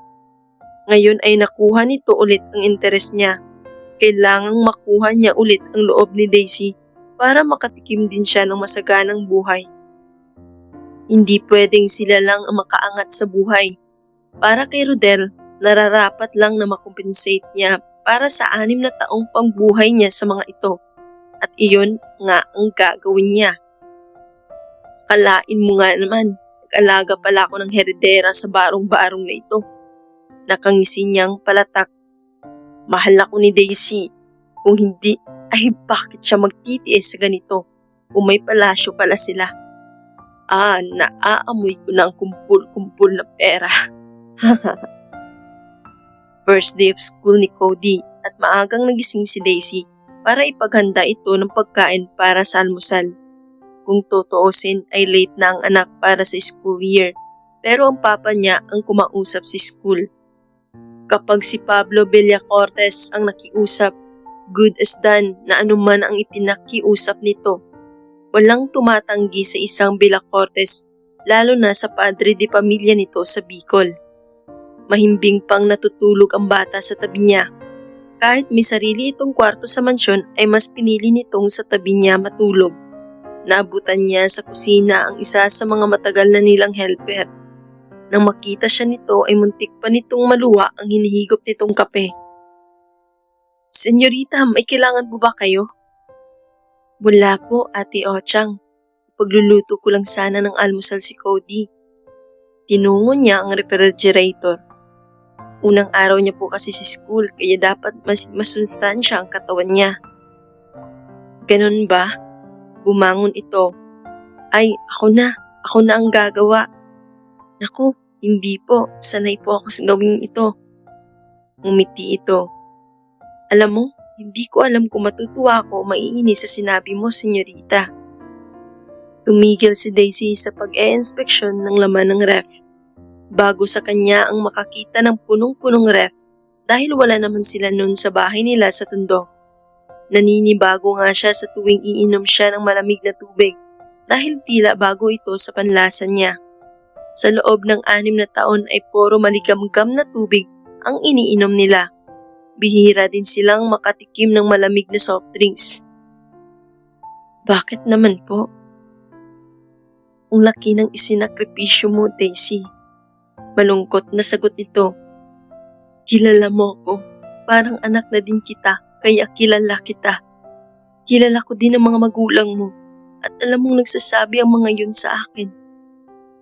Speaker 2: Ngayon ay nakuha nito ulit ang interes niya. Kailangang makuha niya ulit ang loob ni Daisy para makatikim din siya ng masaganang buhay. Hindi pwedeng sila lang ang makaangat sa buhay. Para kay Rodel, nararapat lang na makompensate niya para sa 6 na taong pangbuhay niya sa mga ito. At iyon nga ang gagawin niya. Akalain mo nga naman, nag-alaga pala ako ng heredera sa barong-barong na ito. Nakangisi niyang palatak. Mahal ako ni Daisy. Kung hindi, ay bakit siya magtitiis sa ganito? Kung may palasyo pala sila. Naaamoy ko na ang kumpul-kumpul na pera. First day of school ni Cody at maagang nagising si Daisy para ipaghanda ito ng pagkain para sa almusal. Kung tutuusin ay late na ang anak para sa school year, pero ang papa niya ang kumausap sa school. Kapag si Pablo Villacortes ang nakiusap, good as done na anuman ang ipinakiusap nito. Walang tumatanggi sa isang Villacortes, lalo na sa padre de pamilya nito sa Bicol. Mahimbing pang natutulog ang bata sa tabi niya. Kahit may sarili itong kwarto sa mansyon ay mas pinili nitong sa tabi niya matulog. Naabutan niya sa kusina ang isa sa mga matagal na nilang helper. Nang makita siya nito ay muntik pa nitong maluwa ang hinihigop nitong kape. "Senyorita, may kailangan po ba kayo?" "Wala po, Ate Ochang. Pagluluto ko lang sana ng almusal si Cody." Tinungo niya ang refrigerator. Unang araw niya po kasi sa school kaya dapat masustansya ang katawan niya. "Ganun ba?" Bumangon ito. "Ay, ako na ang gagawa." "Naku, hindi po. Sanay po ako sa gawing ito." Ngumiti ito. "Alam mo, hindi ko alam kung matutuwa ako o maiinis sa sinabi mo, senyorita." Tumigil si Daisy sa pag-e-inspeksyon ng laman ng ref. Bago sa kanya ang makakita ng punong-punong ref dahil wala naman sila noon sa bahay nila sa Tondo. Naninibago nga siya sa tuwing iinom siya ng malamig na tubig dahil tila bago ito sa panlasa niya. Sa loob ng 6 na taon ay puro maligamgam na tubig ang iniinom nila. Bihira din silang makatikim ng malamig na soft drinks. "Bakit naman po?" "Ang laki ng isinakripisyo mo, Daisy." Malungkot na sagot nito. "Kilala mo ako. Parang anak na din kita, kaya kilala kita. Kilala ko din ang mga magulang mo. At alam mong nagsasabi ang mga yun sa akin.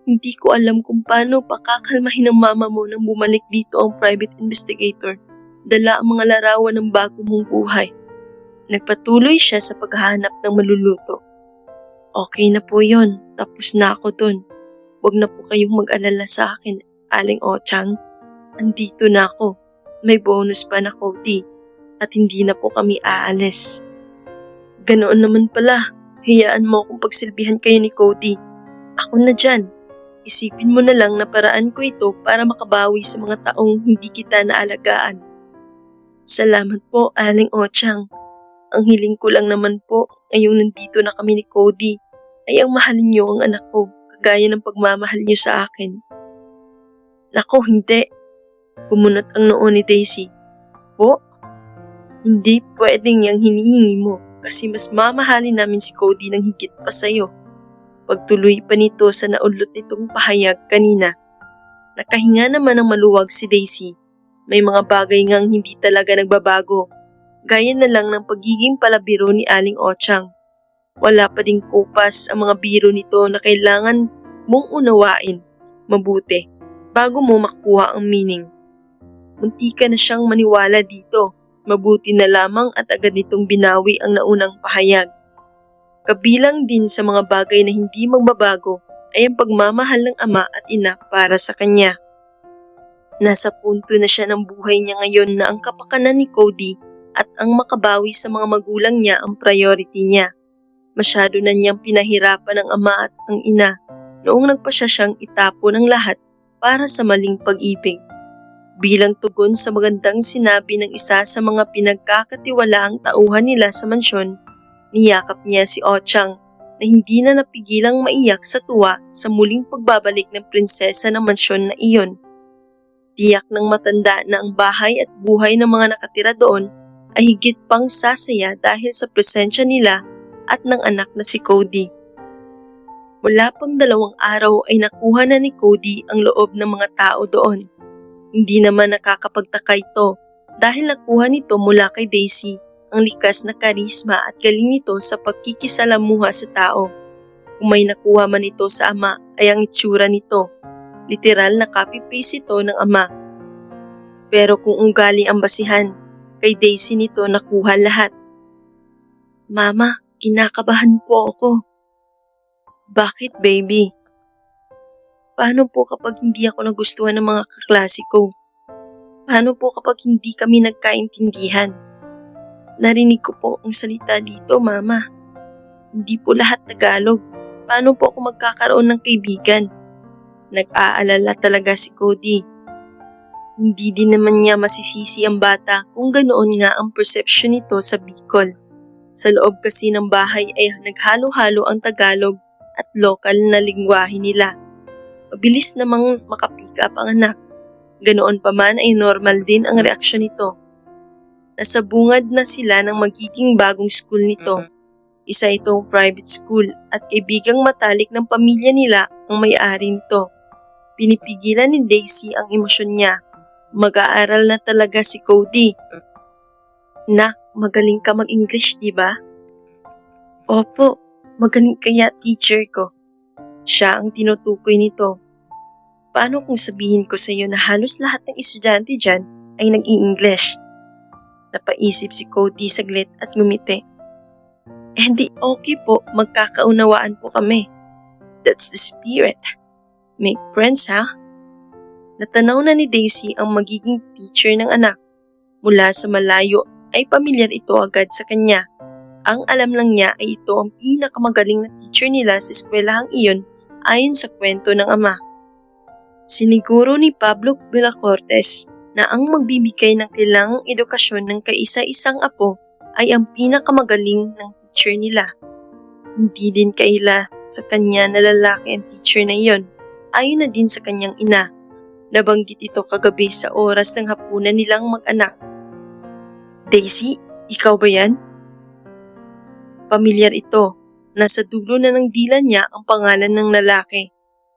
Speaker 2: Hindi ko alam kung paano pakakalmahin ng mama mo nang bumalik dito ang private investigator. Dala ang mga larawan ng bago mong buhay." Nagpatuloy siya sa paghahanap ng maluluto. "Okay na po yon. Tapos na ako dun. Huwag na po kayong mag-alala sa akin, Aling Ochang. Andito na ako. May bonus pa na Cody. At hindi na po kami aalis." "Ganoon naman pala. Hayaan mo akong pagsilbihan kayo ni Cody. Ako na dyan. Isipin mo na lang na paraan ko ito para makabawi sa mga taong hindi kita naalagaan." "Salamat po, Aling Ochang. Ang hiling ko lang naman po, ngayong nandito na kami ni Cody, ay ang mahalin niyo ang anak ko, kagaya ng pagmamahal niyo sa akin." "Nako, hindi." Kumunot ang noo ni Daisy. "Po? Hindi pwedeng yang hinihingi mo kasi mas mamahalin namin si Cody ng higit pa sa'yo." Pagtuloy pa nito sa naudlot nitong pahayag kanina. Nakahinga naman ng maluwag si Daisy. May mga bagay ngang hindi talaga nagbabago. Gaya na lang ng pagiging palabiro ni Aling Ochang. Wala pa ding kupas ang mga biro nito na kailangan mong unawain mabuti bago mo makuha ang meaning. Munti ka na siyang maniwala dito. Mabuti na lamang at agad nitong binawi ang naunang pahayag. Kabilang din sa mga bagay na hindi magbabago ay ang pagmamahal ng ama at ina para sa kanya. Nasa punto na siya ng buhay niya ngayon na ang kapakanan ni Cody at ang makabawi sa mga magulang niya ang priority niya. Masyado na niyang pinahirapan ng ama at ang ina noong nagpasya siyang itapon ang lahat para sa maling pag-ibig. Bilang tugon sa magandang sinabi ng isa sa mga pinagkakatiwalaang tauhan nila sa mansyon, niyakap niya si Ochang na hindi na napigilang maiyak sa tuwa sa muling pagbabalik ng prinsesa ng mansyon na iyon. Tiyak ng matanda na ang bahay at buhay ng mga nakatira doon ay higit pang sasaya dahil sa presensya nila at ng anak na si Cody. Wala pang 2 araw ay nakuha na ni Cody ang loob ng mga tao doon. Hindi naman nakakapagtaka ito dahil nakuha nito mula kay Daisy ang likas na karisma at galing nito sa pagkikisalamuha sa tao.
Speaker 1: Kung may nakuha man ito sa ama ay ang itsura nito. Literal na copy-paste ito ng ama. Pero kung ugali ang basihan, kay Daisy nito nakuha lahat. Mama, kinakabahan po ako. Bakit, baby? Paano po kapag hindi ako nagustuhan ng mga kaklase ko? Paano po kapag hindi kami nagkaintindihan? Narinig ko po ang salita dito, Mama. Hindi po lahat Tagalog. Paano po ako magkakaroon ng kaibigan? Nag-aalala talaga si Cody. Hindi din naman niya masisisi ang bata kung ganoon nga ang perception nito sa Bicol. Sa loob kasi ng bahay ay naghalo-halo ang Tagalog at lokal na lingwahe nila. Mabilis namang makapick up ang anak. Ganoon pa man ay normal din ang reaksyon nito. Nasa bungad na sila ng magiging bagong school nito. Isa itong private school at kaibigang matalik ng pamilya nila ang may-ari nito. Pinipigilan ni Daisy ang emosyon niya. Mag-aaral na talaga si Cody. Nak, magaling ka mag-English, di ba? Opo, magaling kaya teacher ko. Siya ang tinutukoy nito. Paano kung sabihin ko sa iyo na halos lahat ng estudyante dyan ay nag-i-English? Napaisip si Cody saglit at ngumiti. Hindi okay po, magkakaunawaan po kami. That's the spirit. Make friends, ha? Natanaw na ni Daisy ang magiging teacher ng anak. Mula sa malayo ay pamilyar ito agad sa kanya. Ang alam lang niya ay ito ang pinakamagaling na teacher nila sa eskwelahang iyon ayon sa kwento ng ama. Siniguro ni Pablo Villacortes na ang magbibigay ng kailangang edukasyon ng kaisa-isang apo ay ang pinakamagaling ng teacher nila. Hindi din kaila sa kanya na lalaki ang teacher na iyon, ayon na din sa kanyang ina. Nabanggit ito kagabi sa oras ng hapunan nilang mag-anak. Daisy, ikaw ba yan? Pamilyar ito. Nasa dulo na ng dila niya ang pangalan ng lalaki.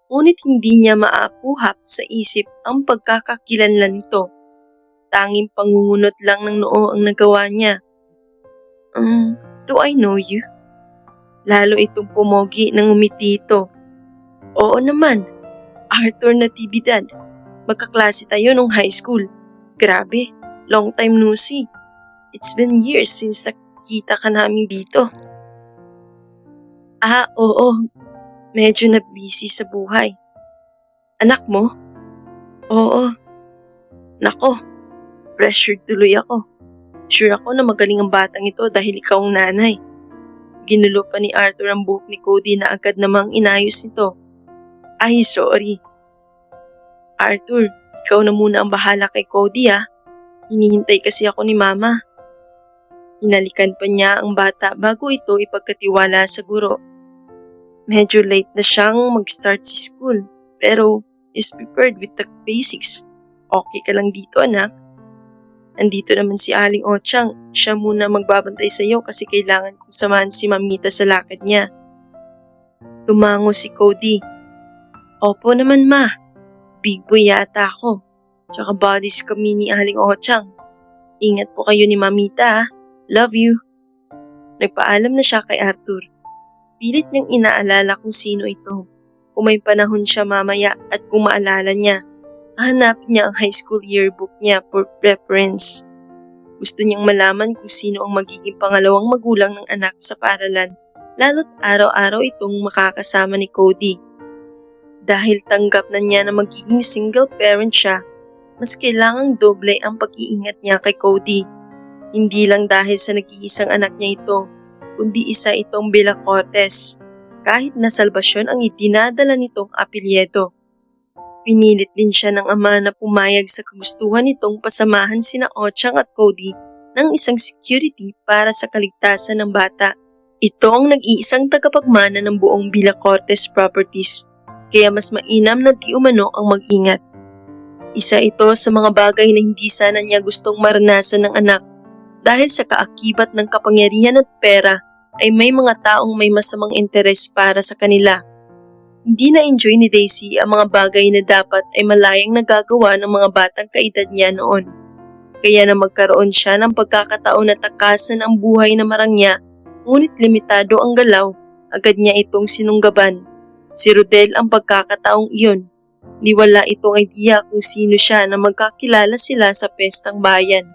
Speaker 1: Ngunit hindi niya maapuhap sa isip ang pagkakakilanlan nito. Tanging pangungunot lang ng noo ang nagawa niya. Do I know you? Lalo itong pumogi nang umiti ito. Oo naman, Arthur Natividad. Magkaklase tayo nung high school. Grabe, long time no see. It's been years since nakita ka namin dito. Oo. Medyo na busy sa buhay. Anak mo? Oo. Nako, pressured tuloy ako. Sure ako na magaling ang batang ito dahil ikaw ang nanay. Ginulo pa ni Arthur ang buhok ni Cody na agad namang inayos nito. Ay, sorry. Arthur, ikaw na muna ang bahala kay Cody ah. Hinihintay kasi ako ni Mama. Hinalikan pa niya ang bata bago ito ipagkatiwala sa guro. Medyo late na siyang mag-start sa school, pero is prepared with the basics. Okay ka lang dito, anak? Andito naman si Aling Ochang. Siya muna magbabantay sa iyo kasi kailangan kong samahan si Mamita sa lakad niya. Tumango si Cody. Opo naman, Ma. Big boy yata ako. Tsaka buddies kami ni Aling Ochang. Ingat po kayo ni Mamita, ha? Love you. Nagpaalam na siya kay Arthur. Pilit niyang inaalala kung sino ito. Kung may panahon siya mamaya at kung maalala niya, hanapin niya ang high school yearbook niya for reference. Gusto niyang malaman kung sino ang magiging pangalawang magulang ng anak sa paaralan, lalo't araw-araw itong makakasama ni Cody. Dahil tanggap na niya na magiging single parent siya, mas kailangang doble ang pag-iingat niya kay Cody. Hindi lang dahil sa nag-iisang anak niya ito, kundi isa itong Villacortes, kahit na salbasyon ang idinadala nitong apelyedo. Pinilit din siya ng ama na pumayag sa kagustuhan nitong pasamahan sina Ochang at Cody ng isang security para sa kaligtasan ng bata. Ito ang nag-iisang tagapagmana ng buong Villacortes Properties, kaya mas mainam na di umano ang mag-ingat. Isa ito sa mga bagay na hindi sana niya gustong maranasan ng anak. Dahil sa kaakibat ng kapangyarihan at pera ay may mga taong may masamang interes para sa kanila. Hindi na-enjoy ni Daisy ang mga bagay na dapat ay malayang nagagawa ng mga batang kaedad niya noon. Kaya na magkaroon siya ng pagkakataon na takasan ang buhay na marangya, ngunit limitado ang galaw
Speaker 2: agad niya itong sinunggaban. Si Rodel ang pagkakataong iyon. Di wala itong idea kung sino siya na magkakilala sila sa pestang bayan.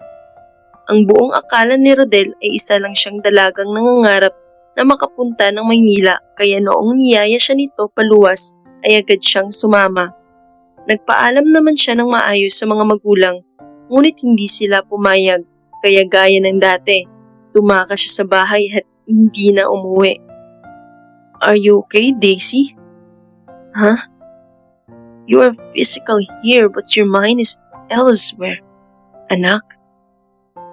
Speaker 2: Ang buong akala ni Rodel ay isa lang siyang dalagang nangangarap na makapunta ng Maynila, kaya noong niyaya siya nito paluwas ay agad siyang sumama. Nagpaalam naman siya ng maayos sa mga magulang, ngunit hindi sila pumayag, kaya gaya ng dati, tumakas siya sa bahay at hindi na umuwi. "Are you okay, Daisy?" "Huh? You are physically here but your mind is elsewhere, anak."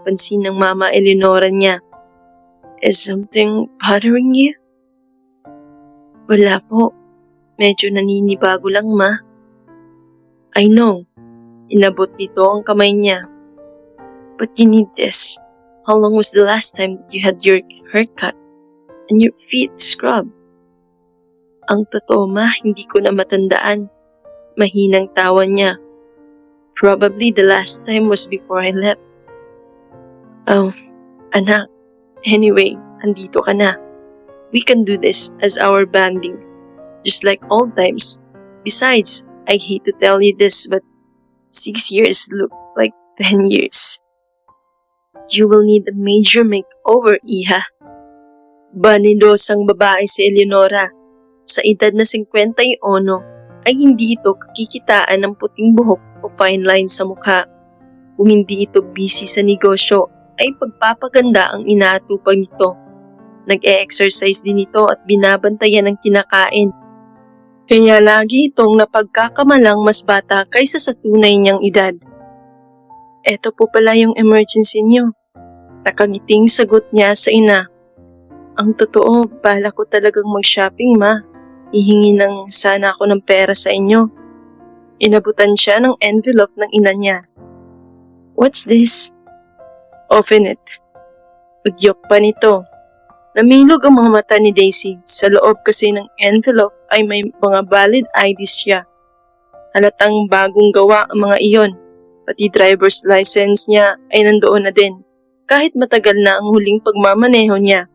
Speaker 2: Pansin ng Mama Eleonora niya. "Is something bothering you?" "Wala po. Medyo naninibago lang, Ma." "I know." Inabot nito ang kamay niya. "But you need this. How long was the last time you had your haircut and your feet scrubbed?" "Ang totoo, Ma, hindi ko na matandaan." Mahinang tawa niya. "Probably the last time was before I left." "Oh, anak. Anyway, andito ka na. We can do this as our banding, just like old times. Besides, I hate to tell you this, but 6 years look like 10 years. You will need a major makeover, Iha." Banidosang babae si Eleonora. Sa edad na 51, ay hindi ito kakikitaan ng puting buhok o fine line sa mukha. Kung hindi ito busy sa negosyo, ay pagpapaganda ang inaatupag nito. Nag-e-exercise din ito at binabantayan ng kinakain. Kaya lagi itong napagkakamalang mas bata kaysa sa tunay niyang edad. "Eto po pala yung emergency niyo." Nakangiting sagot niya sa ina. "Ang totoo, bala ko talagang mag-shopping, Ma. Hihingi lang sana ako ng pera sa inyo." Inabutan siya ng envelope ng ina niya. "What's this?" "Open it." Udyok pa nito. Namilog ang mga mata ni Daisy. Sa loob kasi ng envelope ay may mga valid IDs siya. Halatang bagong gawa ang mga iyon. Pati driver's license niya ay nandoon na din. Kahit matagal na ang huling pagmamaneho niya.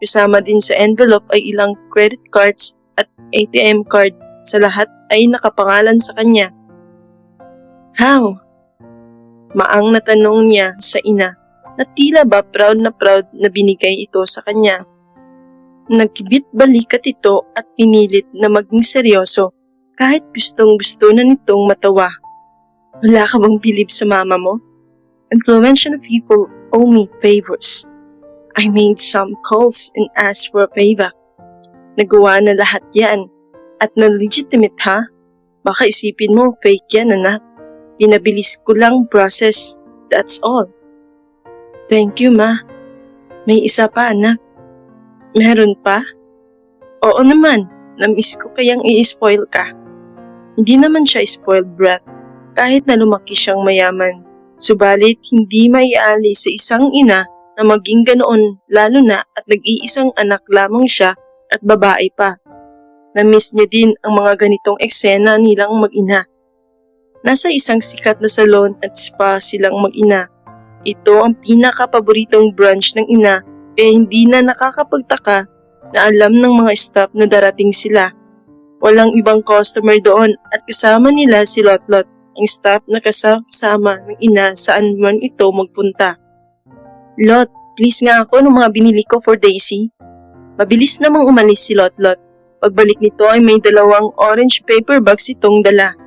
Speaker 2: Kasama din sa envelope ay ilang credit cards at ATM card. Sa lahat ay nakapangalan sa kanya. "How?" Maang natanong niya sa ina na tila ba proud na binigay ito sa kanya. Nagkibit balikat ito at pinilit na maging seryoso kahit gustong gusto na nitong matawa. "Wala ka bang bilib sa mama mo? Influential people owe me favors. I made some calls and asked for a payback. Nagawa na lahat yan. At na-legitimate, ha? Baka isipin mo fake yan, anak. Pinabilis ko lang process. That's all." "Thank you, Ma. May isa pa, anak." "Meron pa?" "Oo naman. Namiss ko kayang i-spoil ka." Hindi naman siya spoiled brat. Kahit na lumaki siyang mayaman. Subalit hindi maiali sa isang ina na maging ganoon, lalo na at nag-iisang anak lamang siya at babae pa. Na-miss niya din ang mga ganitong eksena nilang mag-ina. Nasa isang sikat na salon at spa silang mag-ina. Ito ang pinaka-paboritong brunch ng ina, kaya hindi na nakakapagtaka na alam ng mga staff na darating sila. Walang ibang customer doon at kasama nila si Lotlot, ang staff na kasama ng ina saan man ito magpunta. "Lot, please nga ako ng mga binili ko for Daisy." Mabilis namang umalis si Lotlot. Pagbalik nito ay may 2 orange paper bags itong dala.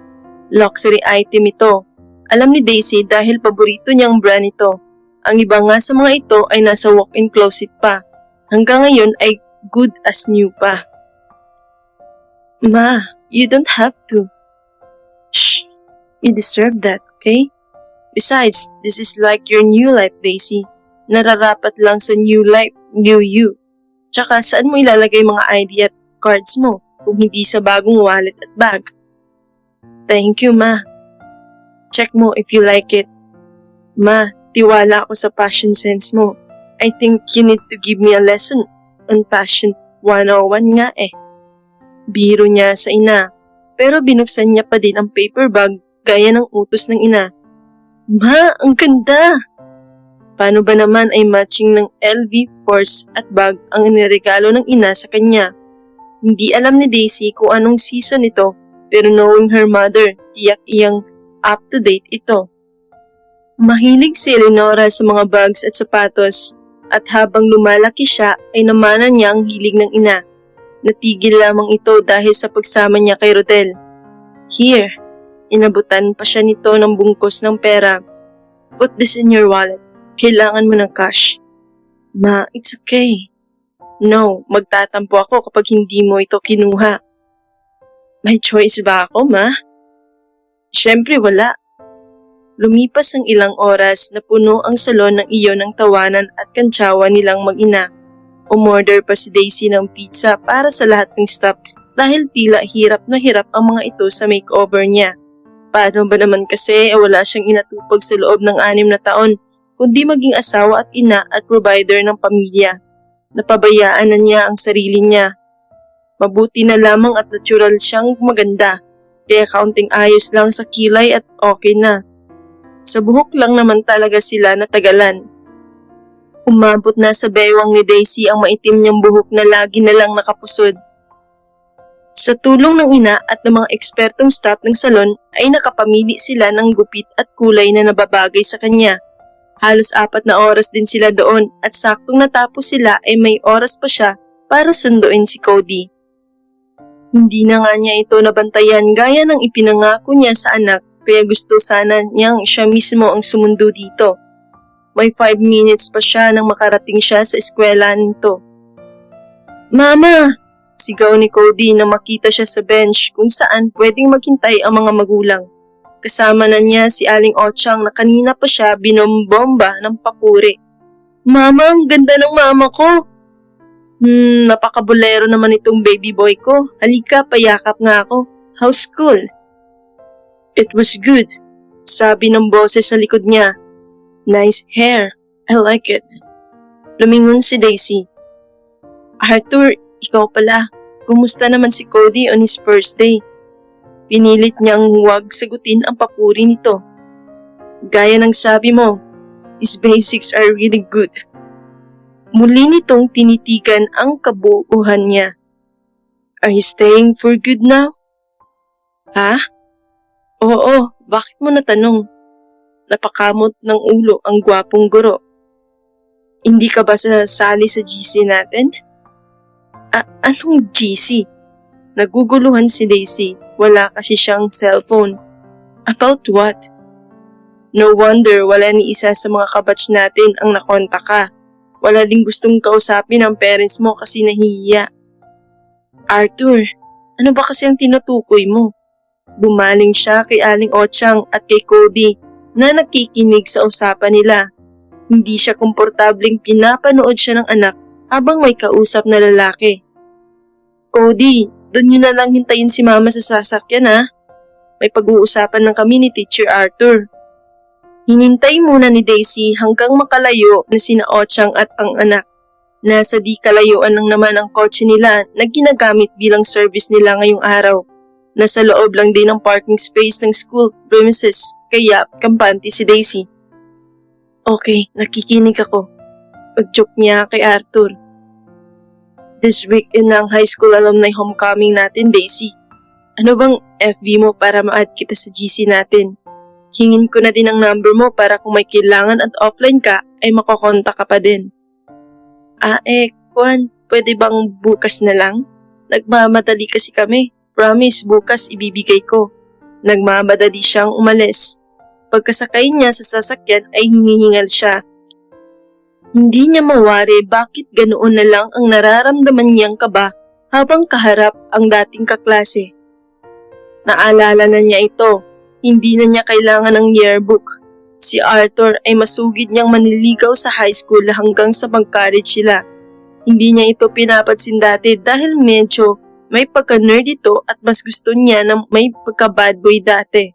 Speaker 2: Luxury item ito. Alam ni Daisy dahil paborito niyang brand ito. Ang iba nga sa mga ito ay nasa walk-in closet pa. Hanggang ngayon ay good as new pa. "Ma, you don't have to." "Shh, you deserve that, okay? Besides, this is like your new life, Daisy. Nararapat lang sa new life, new you. Tsaka saan mo ilalagay mga ID at cards mo kung hindi sa bagong wallet at bag?" "Thank you, Ma. Check mo if you like it." "Ma, tiwala ako sa fashion sense mo. I think you need to give me a lesson on fashion 101 nga eh." Biro niya sa ina, pero binuksan niya pa din ang paper bag gaya ng utos ng ina. "Ma, ang ganda!" Paano ba naman ay matching ng LV Force at bag ang iniregalo ng ina sa kanya?
Speaker 1: Hindi alam ni Daisy kung anong season ito, pero knowing her mother, tiyak iyang up-to-date ito. Mahilig si Eleonora sa mga bags at sapatos, at habang lumalaki siya ay namana niya ang hilig ng ina. Natigil lamang ito dahil sa pagsama niya kay Rodel. Here, inabutan pa siya nito ng bungkos ng pera. Put this in your wallet. Kailangan mo ng cash. Ma, it's okay. No, magtatampo ako kapag hindi mo ito kinuha. May choice ba ako, ma? Siyempre wala. Lumipas ang ilang oras na puno ang salon ng iyon ng tawanan at kantsawa nilang mag-ina. Umorder pa si Daisy ng pizza para sa lahat ng staff dahil tila hirap na hirap ang mga ito sa makeover niya. Paano ba naman kasi wala siyang inatupag sa loob ng 6 na taon, kundi maging asawa at ina at provider ng pamilya. Napabayaan na niya ang sarili niya. Mabuti na lamang at natural siyang maganda, kaya kaunting ayos lang sa kilay at okay na. Sa buhok lang naman talaga sila natagalan. Umabot na sa bewang ni Daisy ang maitim niyang buhok na lagi na lang nakapusod. Sa tulong ng ina at ng mga ekspertong staff ng salon ay nakapamili sila ng gupit at kulay na nababagay sa kanya. Halos 4 na oras din sila doon at saktong natapos sila ay may oras pa siya para sunduin si Cody. Hindi na nga niya ito nabantayan gaya ng ipinangako niya sa anak kaya gusto sana niyang siya mismo ang sumundo dito. May 5 minutes pa siya nang makarating siya sa eskwela nito. Mama! Sigaw ni Cody na makita siya sa bench kung saan pwedeng maghintay ang mga magulang. Kasama na niya si Aling Ochang na kanina pa siya binombomba ng papuri. Mama, ang ganda ng mama ko! Napakabulero naman itong baby boy ko. Halika, payakap nga ako. How's school? It was good, sabi ng boses sa likod niya. Nice hair. I like it. Lumingon si Daisy. Arthur, ikaw pala. Kumusta naman si Cody on his first day? Pinilit niyang huwag sagutin ang papuri nito. Gaya ng sabi mo, his basics are really good. Muli nitong tinitigan ang kabuuhan niya. Are you staying for good now? Ha? Oo, bakit mo natanong? Napakamot ng ulo ang gwapong guro. Hindi ka ba sasali sa GC natin? Anong GC? Naguguluhan si Daisy. Wala kasi siyang cellphone. About what? No wonder wala ni isa sa mga kabatch natin ang nakonta ka. Wala ding gustong kausapin ang parents mo kasi nahihiya. Arthur, ano ba kasi ang tinutukoy mo? Bumaling siya kay Aling Ochang at kay Cody na nakikinig sa usapan nila. Hindi siya komportableng pinapanood siya ng anak habang may kausap na lalaki. Cody, doon nyo na lang hintayin si mama sa sasakyan ha. May pag-uusapan ng kami ni Teacher Arthur. Hinintay muna ni Daisy hanggang makalayo na sina Ochang at ang anak. Nasa di kalayuan lang naman ang kotse nila na ginagamit bilang service nila ngayong araw. Nasa loob lang din ang parking space ng school premises kaya kampante si Daisy. Okay, nakikinig ako. Pag-joke niya kay Arthur. This weekend na ang high school alumni homecoming natin, Daisy. Ano bang FB mo para ma-add kita sa GC natin? Hingin ko na din ang number mo para kung may kailangan at offline ka, ay makokontak ka pa din. Kwan, pwede bang bukas na lang? Nagmamadali kasi kami. Promise, bukas ibibigay ko. Nagmamadali siyang umalis. Pagkasakay niya sa sasakyan ay hinihingal siya. Hindi niya mawari bakit ganoon na lang ang nararamdaman niyang kaba habang kaharap ang dating kaklase. Naalala na niya ito, hindi na niya kailangan ng yearbook. Si Arthur ay masugid niyang manliligaw sa high school hanggang sa mag-college sila. Hindi niya ito pinapansin dati dahil medyo may pagka-nerd ito at mas gusto niya na may pagka-bad boy dati.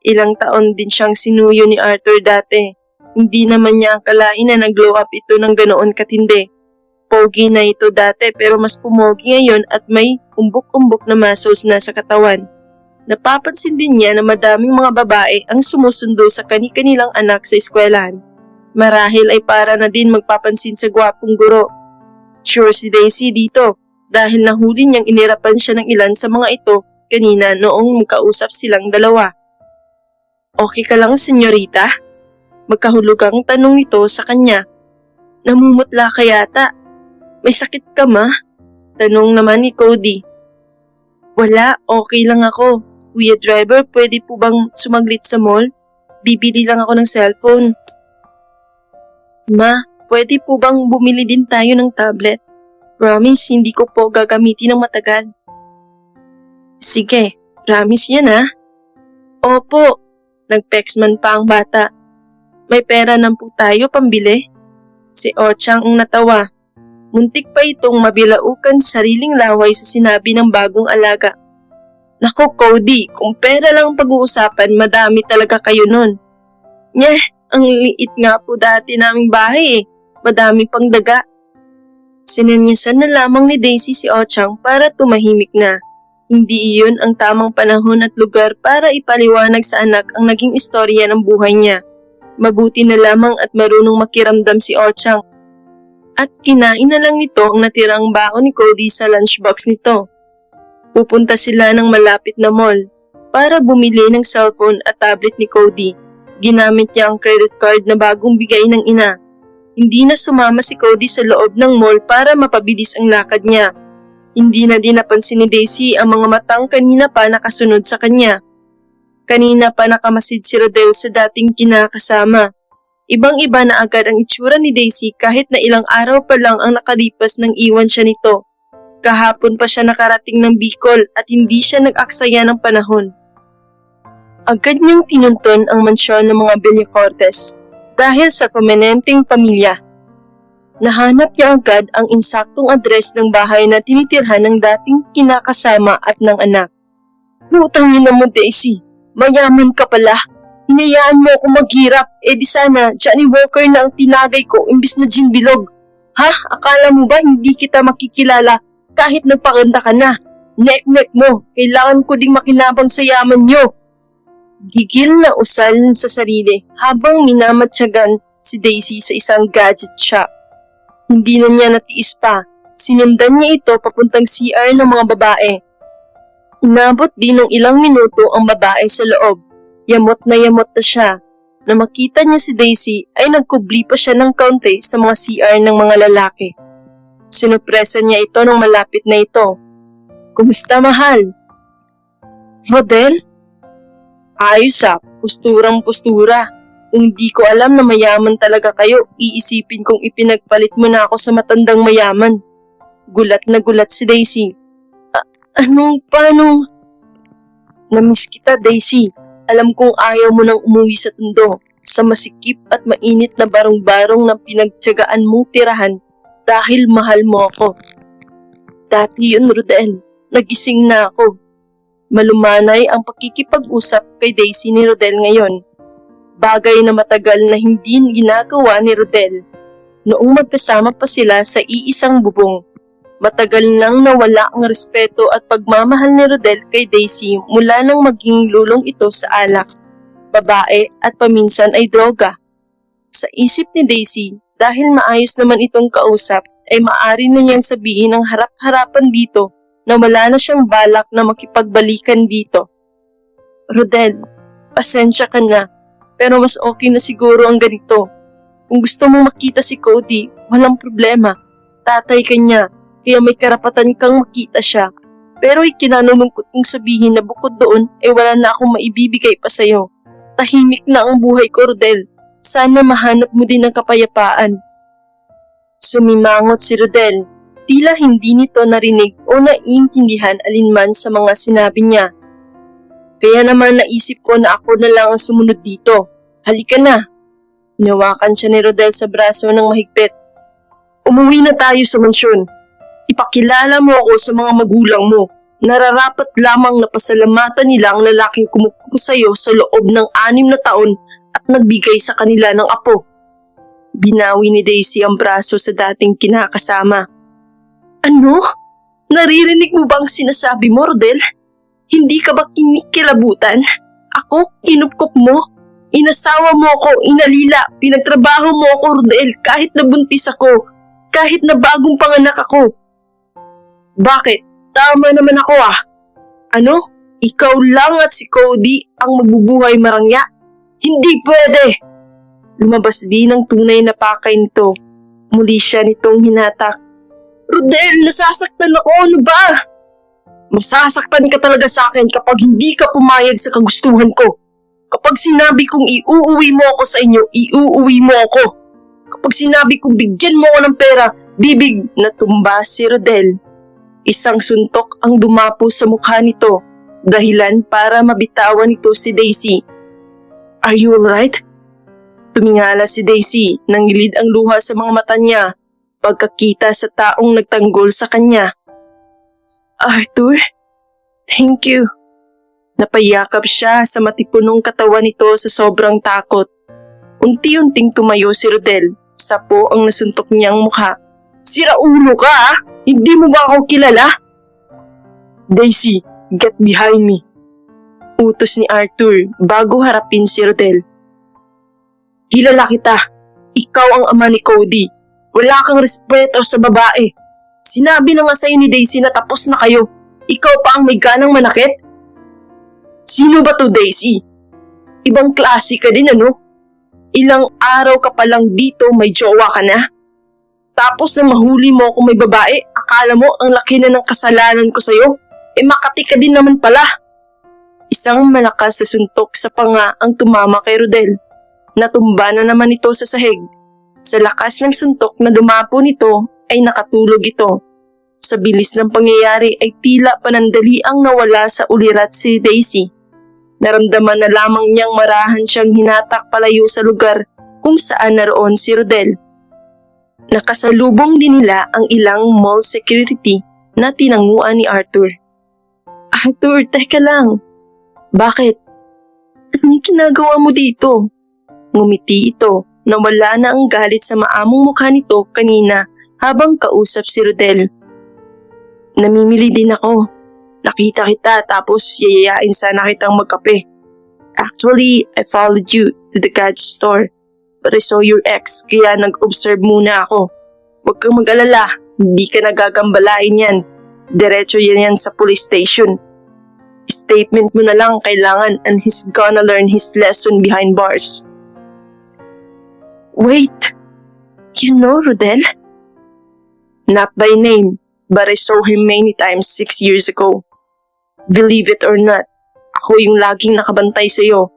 Speaker 1: Ilang taon din siyang sinuyo ni Arthur dati. Hindi naman niya akalain na nag-glow up ito ng ganoon katindi. Pogi na ito dati pero mas pumogi ngayon at may umbok-umbok na muscles na sa katawan. Napapansin din niya na madaming mga babae ang sumusundo sa kani-kanilang anak sa eskwelahan. Marahil ay para na din magpapansin sa gwapong guro. Sure si Daisy dito, dahil nahuli niyang inirapan siya ng ilan sa mga ito kanina noong magkausap silang dalawa. Okay ka lang, senyorita? Magkahulugang tanong nito sa kanya. Namumutla ka yata. May sakit ka ma? Tanong naman ni Cody. Wala, okay lang ako. Kuya driver, pwede po bang sumaglit sa mall? Bibili lang ako ng cellphone. Ma, pwede po bang bumili din tayo ng tablet? Promise, hindi ko po gagamitin ng matagal. Sige, promise yan ha? Opo, nag-textman pa ang bata. May pera nang po tayo pambili? Si Ochang ang natawa. Muntik pa itong mabilaukan sa sariling laway sa sinabi ng bagong alaga. Nako Cody, kung pera lang ang pag-uusapan, madami talaga kayo nun. Nyeh, ang liit nga po dati naming bahay eh. Madami pang daga. Sinanyasan na lamang ni Daisy si Ochang para tumahimik na. Hindi iyon ang tamang panahon at lugar para ipaliwanag sa anak ang naging istorya ng buhay niya. Mabuti na lamang at marunong makiramdam si Ochang. At kinain na lang nito ang natirang baon ni Cody sa lunchbox nito. Pupunta sila ng malapit na mall para bumili ng cellphone at tablet ni Cody. Ginamit niya ang credit card na bagong bigay ng ina. Hindi na sumama si Cody sa loob ng mall para mapabilis ang lakad niya. Hindi na din napansin ni Daisy ang mga matang kanina pa nakasunod sa kanya. Kanina pa nakamasid si Rodel sa dating kinakasama. Ibang-iba na agad ang itsura ni Daisy kahit na ilang araw pa lang ang nakalipas nang iwan siya nito. Kahapon pa siya nakarating ng Bicol at hindi siya nag-aksaya ng panahon. Agad niyang tinunton ang mansyon ng mga Villacortes dahil sa prominenteng pamilya. Nahanap niya agad ang insaktong address ng bahay na tinitirhan ng dating kinakasama at ng anak. Putang ina mo, Daisy. Mayaman ka pala. Hinayaan mo ako maghirap. Di sana, Johnny Walker na ang tinagay ko imbis na Jean Bilog. Ha? Akala mo ba hindi kita makikilala kahit nagpakanta ka na? Nek-nek mo. Kailangan ko ding makinabang sa yaman nyo. Gigil na usal sa sarili habang minamatyagan si Daisy sa isang gadget shop. Hindi na niya natiis pa. Sinundan niya ito papuntang CR ng mga babae. Inabot din ng ilang minuto ang babae sa loob. Yamot na siya. Na makita niya si Daisy ay nagkubli pa siya ng kaunti sa mga CR ng mga lalaki. Sinupresa niya ito nung malapit na ito. Kumusta mahal? Rodel? Ayos posturang-postura. Kung di ko alam na mayaman talaga kayo, iisipin kong ipinagpalit mo na ako sa matandang mayaman. Gulat na gulat si Daisy. Paano? Namiss kita, Daisy. Alam kong ayaw mo nang umuwi sa Tondo, sa masikip at mainit na barong-barong na pinagtiyagaan mong tirahan dahil mahal mo ako. Dati yun, Rodel. Nagising na ako. Malumanay ang pakikipag-usap kay Daisy ni Rodel ngayon. Bagay na matagal na hindi ginagawa ni Rodel noong magkasama pa sila sa iisang bubong. Matagal nang nawala ang respeto at pagmamahal ni Rodel kay Daisy mula nang maging lulong ito sa alak, babae at paminsan ay droga. Sa isip ni Daisy, dahil maayos naman itong kausap, ay maaari na niyang sabihin ng harap-harapan dito na wala na siyang balak na makipagbalikan dito. Rodel, pasensya ka na, pero mas okay na siguro ang ganito. Kung gusto mong makita si Cody, walang problema. Tatay ka niya, kaya may karapatan kang makita siya. Pero ikinanulungkot kong sabihin na bukod doon ay wala na akong maibibigay pa sa'yo. Tahimik na ang buhay ko, Rodel. Sana mahanap mo din ang kapayapaan. Sumimangot si Rodel. Tila hindi nito narinig o naiintindihan alinman sa mga sinabi niya. Kaya naman naisip ko na ako na lang ang sumunod dito. Halika na. Hinawakan siya ni Rodel sa braso ng mahigpit. Umuwi na tayo sa mansyon. Ipakilala mo ako sa mga magulang mo. Nararapat lamang na pasalamatan nila ang lalaking kumukuha sa iyo sa loob ng 6 na taon at nagbigay sa kanila ng apo. Binawi ni Daisy ang braso sa dating kinakasama. Ano? Naririnig mo ba ang sinasabi mo, Rodel? Hindi ka ba kinikilabutan? Ako, kinupkop mo? Inasawa mo ako, inalila, pinagtrabaho mo ako, Rodel, kahit nabuntis ako, kahit na bagong panganak ako.
Speaker 2: Bakit? Tama naman ako ah. Ano? Ikaw lang at si Cody ang magbubuhay marangya? Hindi pwede! Lumabas din ang tunay na pakay nito. Muli siya nitong hinatak. Rodel, nasasaktan ako, ano ba? Masasaktan ka talaga sa akin kapag hindi ka pumayag sa kagustuhan ko. Kapag sinabi kong iuuwi mo ako sa inyo, iuuwi mo ako. Kapag sinabi kong bigyan mo ako ng pera, bibig. Natumba si Rodel. Isang suntok ang dumapo sa mukha nito, dahilan para mabitawan nito si Daisy. Are you alright? Tumingala si Daisy, nangilid ang luha sa mga mata niya, pagkakita sa taong nagtanggol sa kanya. Arthur, thank you. Napayakap siya sa matipunong katawan nito sa sobrang takot. Unti-unting tumayo si Rodel, sapo ang nasuntok niyang mukha. Sira ulo ka ah! Hindi mo ba ako kilala? Daisy, get behind me. Utos ni Arthur bago harapin si Rodel. Kilala kita. Ikaw ang ama ni Cody. Wala kang respeto sa babae. Sinabi na nga sa'yo ni Daisy na tapos na kayo. Ikaw pa ang may ganang manakit? Sino ba to, Daisy? Ibang klase ka din, ano? Ilang araw ka pa lang dito, may jowa ka na? Tapos nang mahuli mo kung may babae, akala mo ang laki na ng kasalanan ko sa'yo? Makati ka din naman pala. Isang malakas na suntok sa panga ang tumama kay Rodel. Natumba na naman ito sa sahig. Sa lakas ng suntok na dumapo nito ay nakatulog ito. Sa bilis ng pangyayari ay tila panandaliang nawala sa ulirat si Daisy. Naramdaman na lamang niyang marahan siyang hinatak palayo sa lugar kung saan naroon si Rodel. Nakasalubong din nila ang ilang mall security na tinanguan ni Arthur. Arthur, teka lang. Bakit? Anong ginagawa mo dito? Ngumiti ito na wala na ang galit sa maamong mukha nito kanina habang kausap si Rodel. Namimili din ako. Nakita kita tapos yayayain sana kitang magkape. Actually, I followed you to the gadget store. But I saw your ex kaya nag-observe muna ako. Huwag kang mag-alala, hindi ka nagagambalain yan. Diretso yan sa police station. Statement mo na lang kailangan and he's gonna learn his lesson behind bars. Wait, you know Rodel? Not by name, but I saw him many times 6 years ago. Believe it or not, ako yung laging nakabantay sa'yo.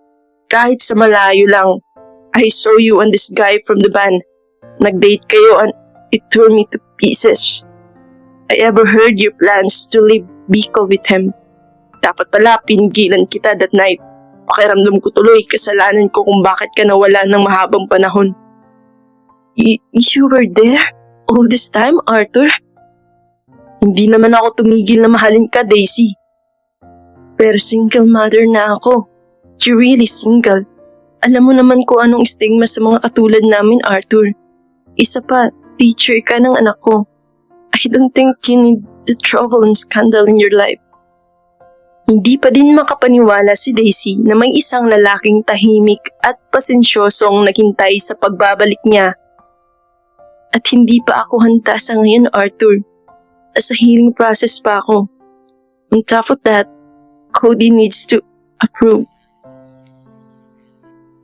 Speaker 2: Kahit sa malayo lang, I saw you and this guy from the band. Nag-date kayo and it tore me to pieces. I ever heard your plans to leave Bicol with him. Dapat pala pinigilan kita that night. Pakiramdam ko tuloy kasalanan ko kung bakit ka nawala ng mahabang panahon. You were there all this time, Arthur? Hindi naman ako tumigil na mahalin ka, Daisy. Pero single mother na ako. You're really single. Alam mo naman kung anong stigma sa mga katulad namin, Arthur. Isa pa, teacher ka ng anak ko. I don't think you need the trouble and scandal in your life. Hindi pa din makapaniwala si Daisy na may isang lalaking tahimik at pasensyosong naghintay sa pagbabalik niya. At hindi pa ako handa sa ngayon, Arthur. Sa healing process pa ako. On top of that, Cody needs to approve.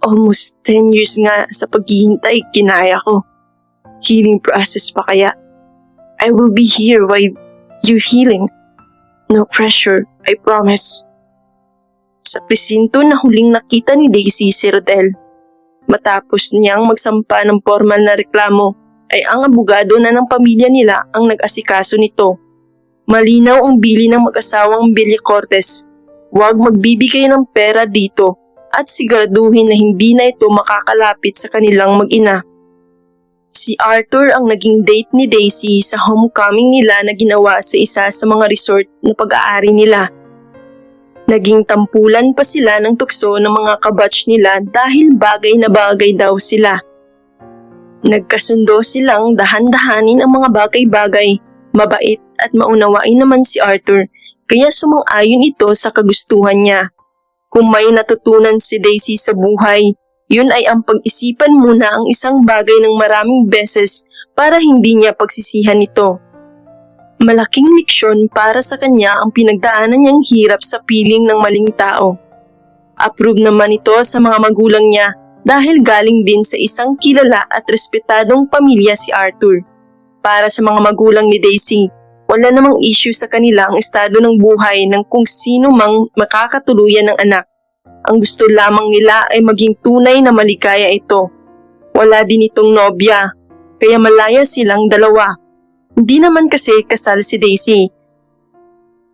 Speaker 2: Almost 10 years nga sa paghihintay, kinaya ko. Healing process pa kaya. I will be here while you're healing. No pressure, I promise. Sa presinto na huling nakita ni Daisy si Rodel. Matapos niyang magsampa ng formal na reklamo, ay ang abogado na ng pamilya nila ang nag-asikaso nito. Malinaw ang bili ng mag-asawang Villacortes. Huwag magbibigay ng pera dito at siguraduhin na hindi na ito makakalapit sa kanilang mag-ina. Si Arthur ang naging date ni Daisy sa homecoming nila na ginawa sa isa sa mga resort na pag-aari nila. Naging tampulan pa sila ng tukso ng mga kabatch nila dahil bagay na bagay daw sila. Nagkasundo silang dahan-dahanin ang mga bagay-bagay, mabait at maunawain naman si Arthur kaya sumang-ayon ito sa kagustuhan niya. Kung may natutunan si Daisy sa buhay, yun ay ang pag-isipan muna ang isang bagay ng maraming beses para hindi niya pagsisihan ito.
Speaker 1: Malaking leksyon para sa kanya ang pinagdaanan niyang hirap sa piling ng maling tao. Approve naman ito sa mga magulang niya dahil galing din sa isang kilala at respetadong pamilya si Arthur. Para sa mga magulang ni Daisy, wala namang issue sa kanila ang estado ng buhay ng kung sino mang makakatuluyan ng anak. Ang gusto lamang nila ay maging tunay na maligaya ito. Wala din itong nobya, kaya malaya silang dalawa. Hindi naman kasi kasal si Daisy.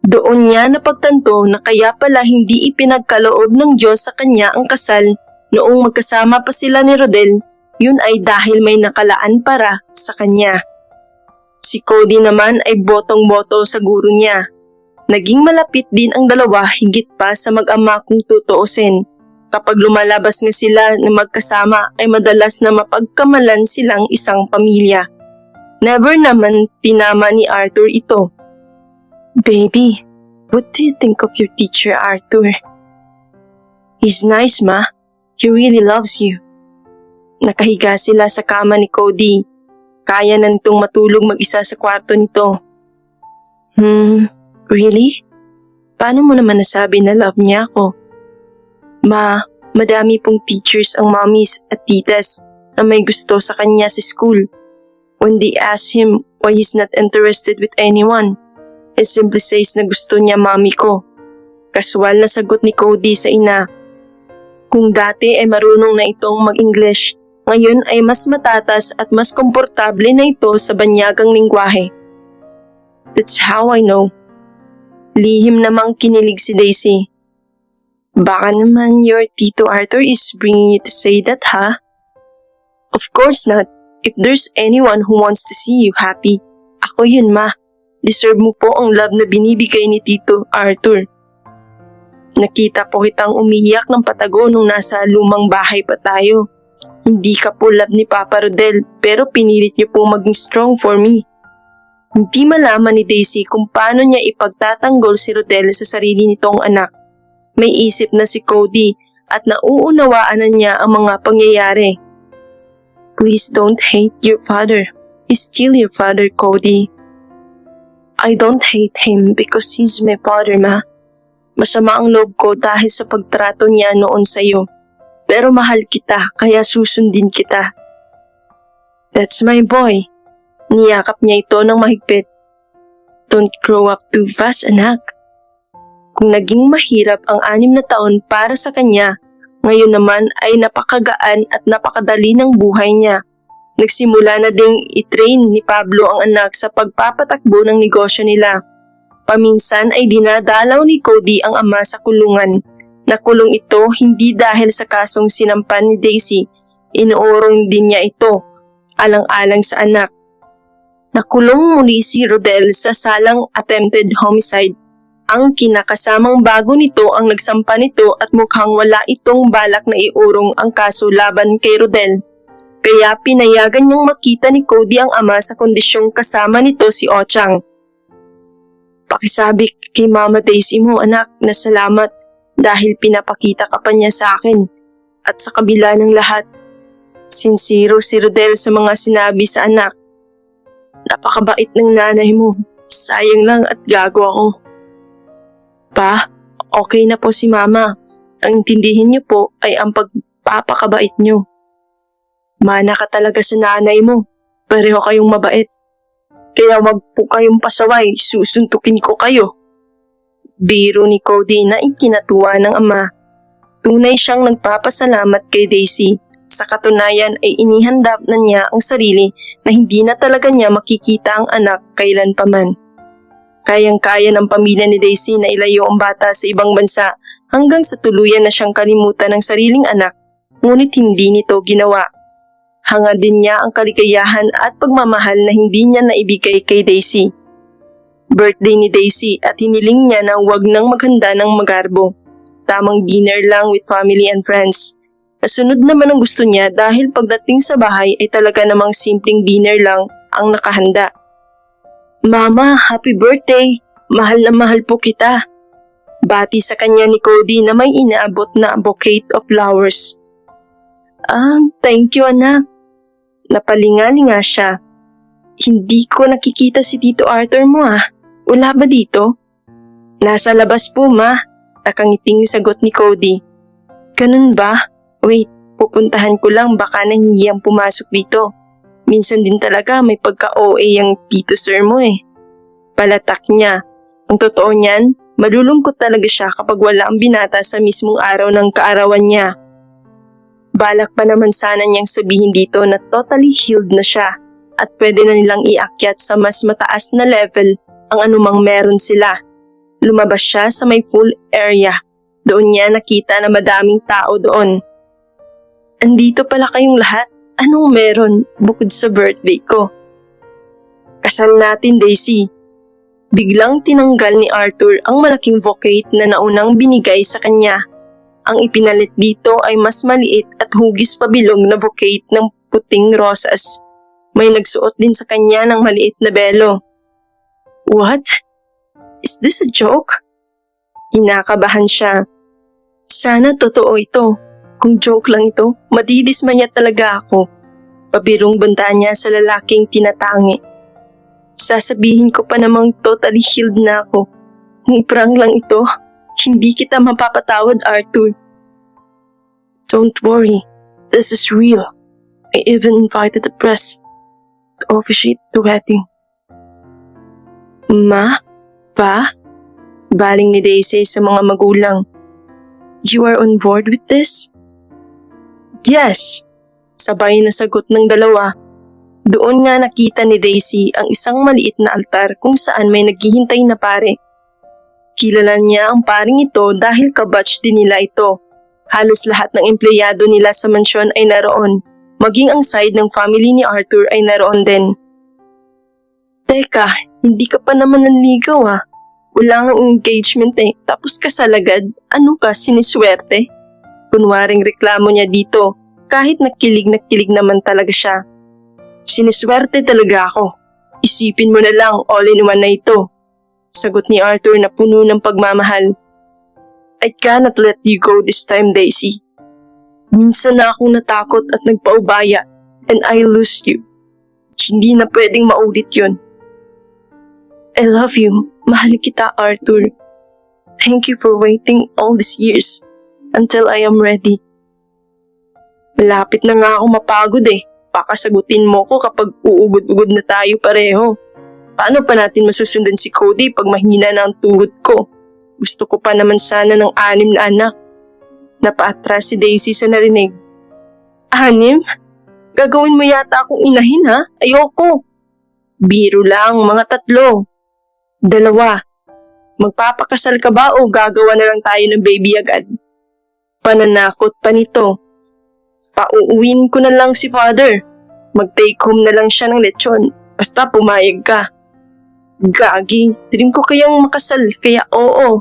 Speaker 1: Doon niya napagtanto na kaya pala hindi ipinagkaloob ng Diyos sa kanya ang kasal noong magkasama pa sila ni Rodel, yun ay dahil may nakalaan para sa kanya. Si Cody naman ay botong-boto sa guro niya. Naging malapit din ang dalawa higit pa sa mag-ama kung tutuusin. Kapag lumalabas nga sila na magkasama ay madalas na mapagkamalan silang isang pamilya. Never naman tinama ni Arthur ito. "Baby, what do you think of your teacher, Arthur?" "He's nice, ma. He really loves you." Nakahiga sila sa kama ni Cody. Kaya na nitong matulog mag-isa sa kwarto nito. Really? Paano mo naman nasabi na love niya ako?" "Ma, madami pong teachers ang mommies at titas na may gusto sa kanya sa school. When they ask him why he's not interested with anyone, he simply says na gusto niya mami ko." Kaswal na sagot ni Cody sa ina. Kung dati ay marunong na itong mag-English, ngayon ay mas matatas at mas komportable na ito sa banyagang lingwahe. "That's how I know." Lihim namang kinilig si Daisy. "Baka naman your Tito Arthur is bringing you to say that, ha?" "Of course not. If there's anyone who wants to see you happy, ako yun, ma. Deserve mo po ang love na binibigay ni Tito Arthur." "Nakita po kitang umiiyak ng patago nung nasa lumang bahay pa tayo. Hindi ka po love ni Papa Rodel pero pinilit niyo po maging strong for me." Hindi malaman ni Daisy kung paano niya ipagtatanggol si Rodel sa sarili nitong anak. May isip na si Cody at nauunawaan na niya ang mga pangyayari. "Please don't hate your father. He's still your father, Cody." "I don't hate him because he's my father, ma. Masama ang loob ko dahil sa pagtrato niya noon sa'yo. Pero mahal kita kaya susundin kita." "That's my boy." Niyakap niya ito ng mahigpit. "Don't grow up too fast, anak." Kung naging mahirap ang 6 na taon para sa kanya, ngayon naman ay napakagaan at napakadali ng buhay niya. Nagsimula na ding i-train ni Pablo ang anak sa pagpapatakbo ng negosyo nila. Paminsan ay dinadalaw ni Cody ang ama sa kulungan. Nakulong ito hindi dahil sa kasong sinampan ni Daisy, inuurong din niya ito, alang-alang sa anak. Nakulong muli si Rodel sa salang attempted homicide. Ang kinakasamang bago nito ang nagsampa nito at mukhang wala itong balak na iurong ang kaso laban kay Rodel. Kaya pinayagan niyang makita ni Cody ang ama sa kondisyong kasama nito si Ochang. "Pakisabi kay Mama Daisy mo, anak, na salamat dahil pinapakita ka pa niya sa akin. At sa kabila ng lahat, sincero si Rodel sa mga sinabi sa anak. Napakabait ng nanay mo. Sayang lang at gago ako." "Pa, okay na po si Mama. Ang intindihin niyo po ay ang pagpapakabait niyo. Mana ka talaga sa nanay mo. Pareho kayong mabait. Kaya wag po kayong pasaway, susuntukin ko kayo." Biro ni Cody na ikinatuwa ng ama. Tunay siyang nagpapasalamat kay Daisy. Sa katunayan ay inihanda na niya ang sarili na hindi na talaga niya makikita ang anak kailan paman. Kayang-kaya ng pamilya ni Daisy na ilayo ang bata sa ibang bansa hanggang sa tuluyan na siyang kalimutan ng sariling anak, ngunit hindi nito ginawa. Hanga din niya ang kaligayahan at pagmamahal na hindi niya naibigay kay Daisy. Birthday ni Daisy at hiniling niya na huwag nang maghanda ng magarbo. Tamang dinner lang with family and friends. Nasunod naman ang gusto niya dahil pagdating sa bahay ay talaga namang simpleng dinner lang ang nakahanda. "Mama, happy birthday! Mahal na mahal po kita." Bati sa kanya ni Cody na may inaabot na bouquet of flowers. "Thank you, anak." Napalingalinga siya. Hindi ko nakikita si Tito Arthur mo ah. Wala ba dito?
Speaker 2: Nasa labas po, ma. Nakangiting sagot ni Cody.
Speaker 1: Ganun ba?
Speaker 2: Wait, pupuntahan ko lang, baka nahihiyang pumasok dito. Minsan din talaga may pagka-OA ang Tito Sir mo eh. Palatak niya. Ang totoo niyan, malulungkot talaga siya kapag wala ang binata sa mismong araw ng kaarawan niya. Balak pa naman sana niyang sabihin dito na totally healed na siya at pwede na nilang iakyat sa mas mataas na level ang anumang meron sila. Lumabas siya sa may full area. Doon niya nakita na madaming tao doon. Andito pala kayong lahat. Anong meron bukod sa birthday ko? Kasal natin, Daisy. Biglang tinanggal ni Arthur ang malaking vocate na naunang binigay sa kanya. Ang ipinalit dito ay mas maliit at hugis pabilog na vocate ng puting rosas. May nagsuot din sa kanya ng maliit na belo. What? Is this a joke? Kinakabahan siya. Sana totoo ito. Kung joke lang ito, madidismaya talaga ako. Pabirong banta niya sa lalaking tinatangi. Sasabihin ko pa namang totally healed na ako. Kung prank lang ito, hindi kita mapapatawad, Arthur. Don't worry, this is real. I even invited the press to officiate the wedding. Ma? Pa? Baling ni Daisy sa mga magulang. You are on board with this? Yes, sabay na sagot ng dalawa. Doon nga nakita ni Daisy ang isang maliit na altar kung saan may naghihintay na pare. Kilala niya ang paring ito dahil kabatch din nila ito. Halos lahat ng empleyado nila sa mansyon ay naroon. Maging ang side ng family ni Arthur ay naroon din. Teka, hindi ka pa naman nanligaw ah. Wala nga engagement eh, tapos kasal agad. Ano ka, siniswerte? Kunwaring reklamo niya dito, kahit nakilig naman talaga siya. Siniswerte talaga ako. Isipin mo na lang all in one na ito. Sagot ni Arthur na puno ng pagmamahal. I cannot let you go this time, Daisy. Minsan na akong natakot at nagpaubaya and I lose you. Hindi na pwedeng maulit yun. I love you. Mahal kita, Arthur. Thank you for waiting all these years until I am ready. Malapit na nga ako mapagod eh. Baka sagutin mo ko kapag uugod-ugod na tayo pareho. Paano pa natin masusundan si Cody pag mahina na ang tuhod ko? Gusto ko pa naman sana ng 6 na anak. Napaatras si Daisy sa narinig. 6? Gagawin mo yata akong inahin ha? Ayoko. Biro lang, mga 3. 2. Magpapakasal ka ba o gagawa na lang tayo ng baby agad? Pananakot pa nito. Pauuwin ko na lang si father. Mag-take home na lang siya ng lechon. Basta pumayag ka. Gagi, dream ko kayang makasal, kaya oo.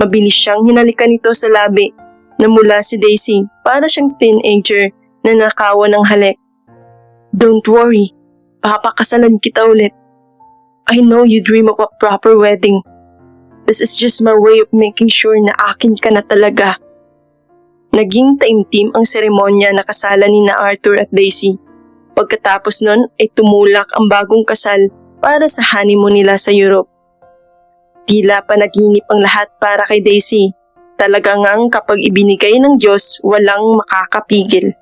Speaker 2: Mabilis siyang hinalikan nito sa labi. Namula si Daisy para siyang teenager na nakawan ng halik. Don't worry, papakasalan kita ulit. I know you dream of a proper wedding. This is just my way of making sure na akin ka na talaga. Naging taimtim ang seremonya na kasalan ni na Arthur at Daisy. Pagkatapos nun ay tumulak ang bagong kasal para sa honeymoon nila sa Europe. Tila panaginip ang lahat para kay Daisy. Talaga ngang kapag ibinigay ng Diyos, walang makakapigil.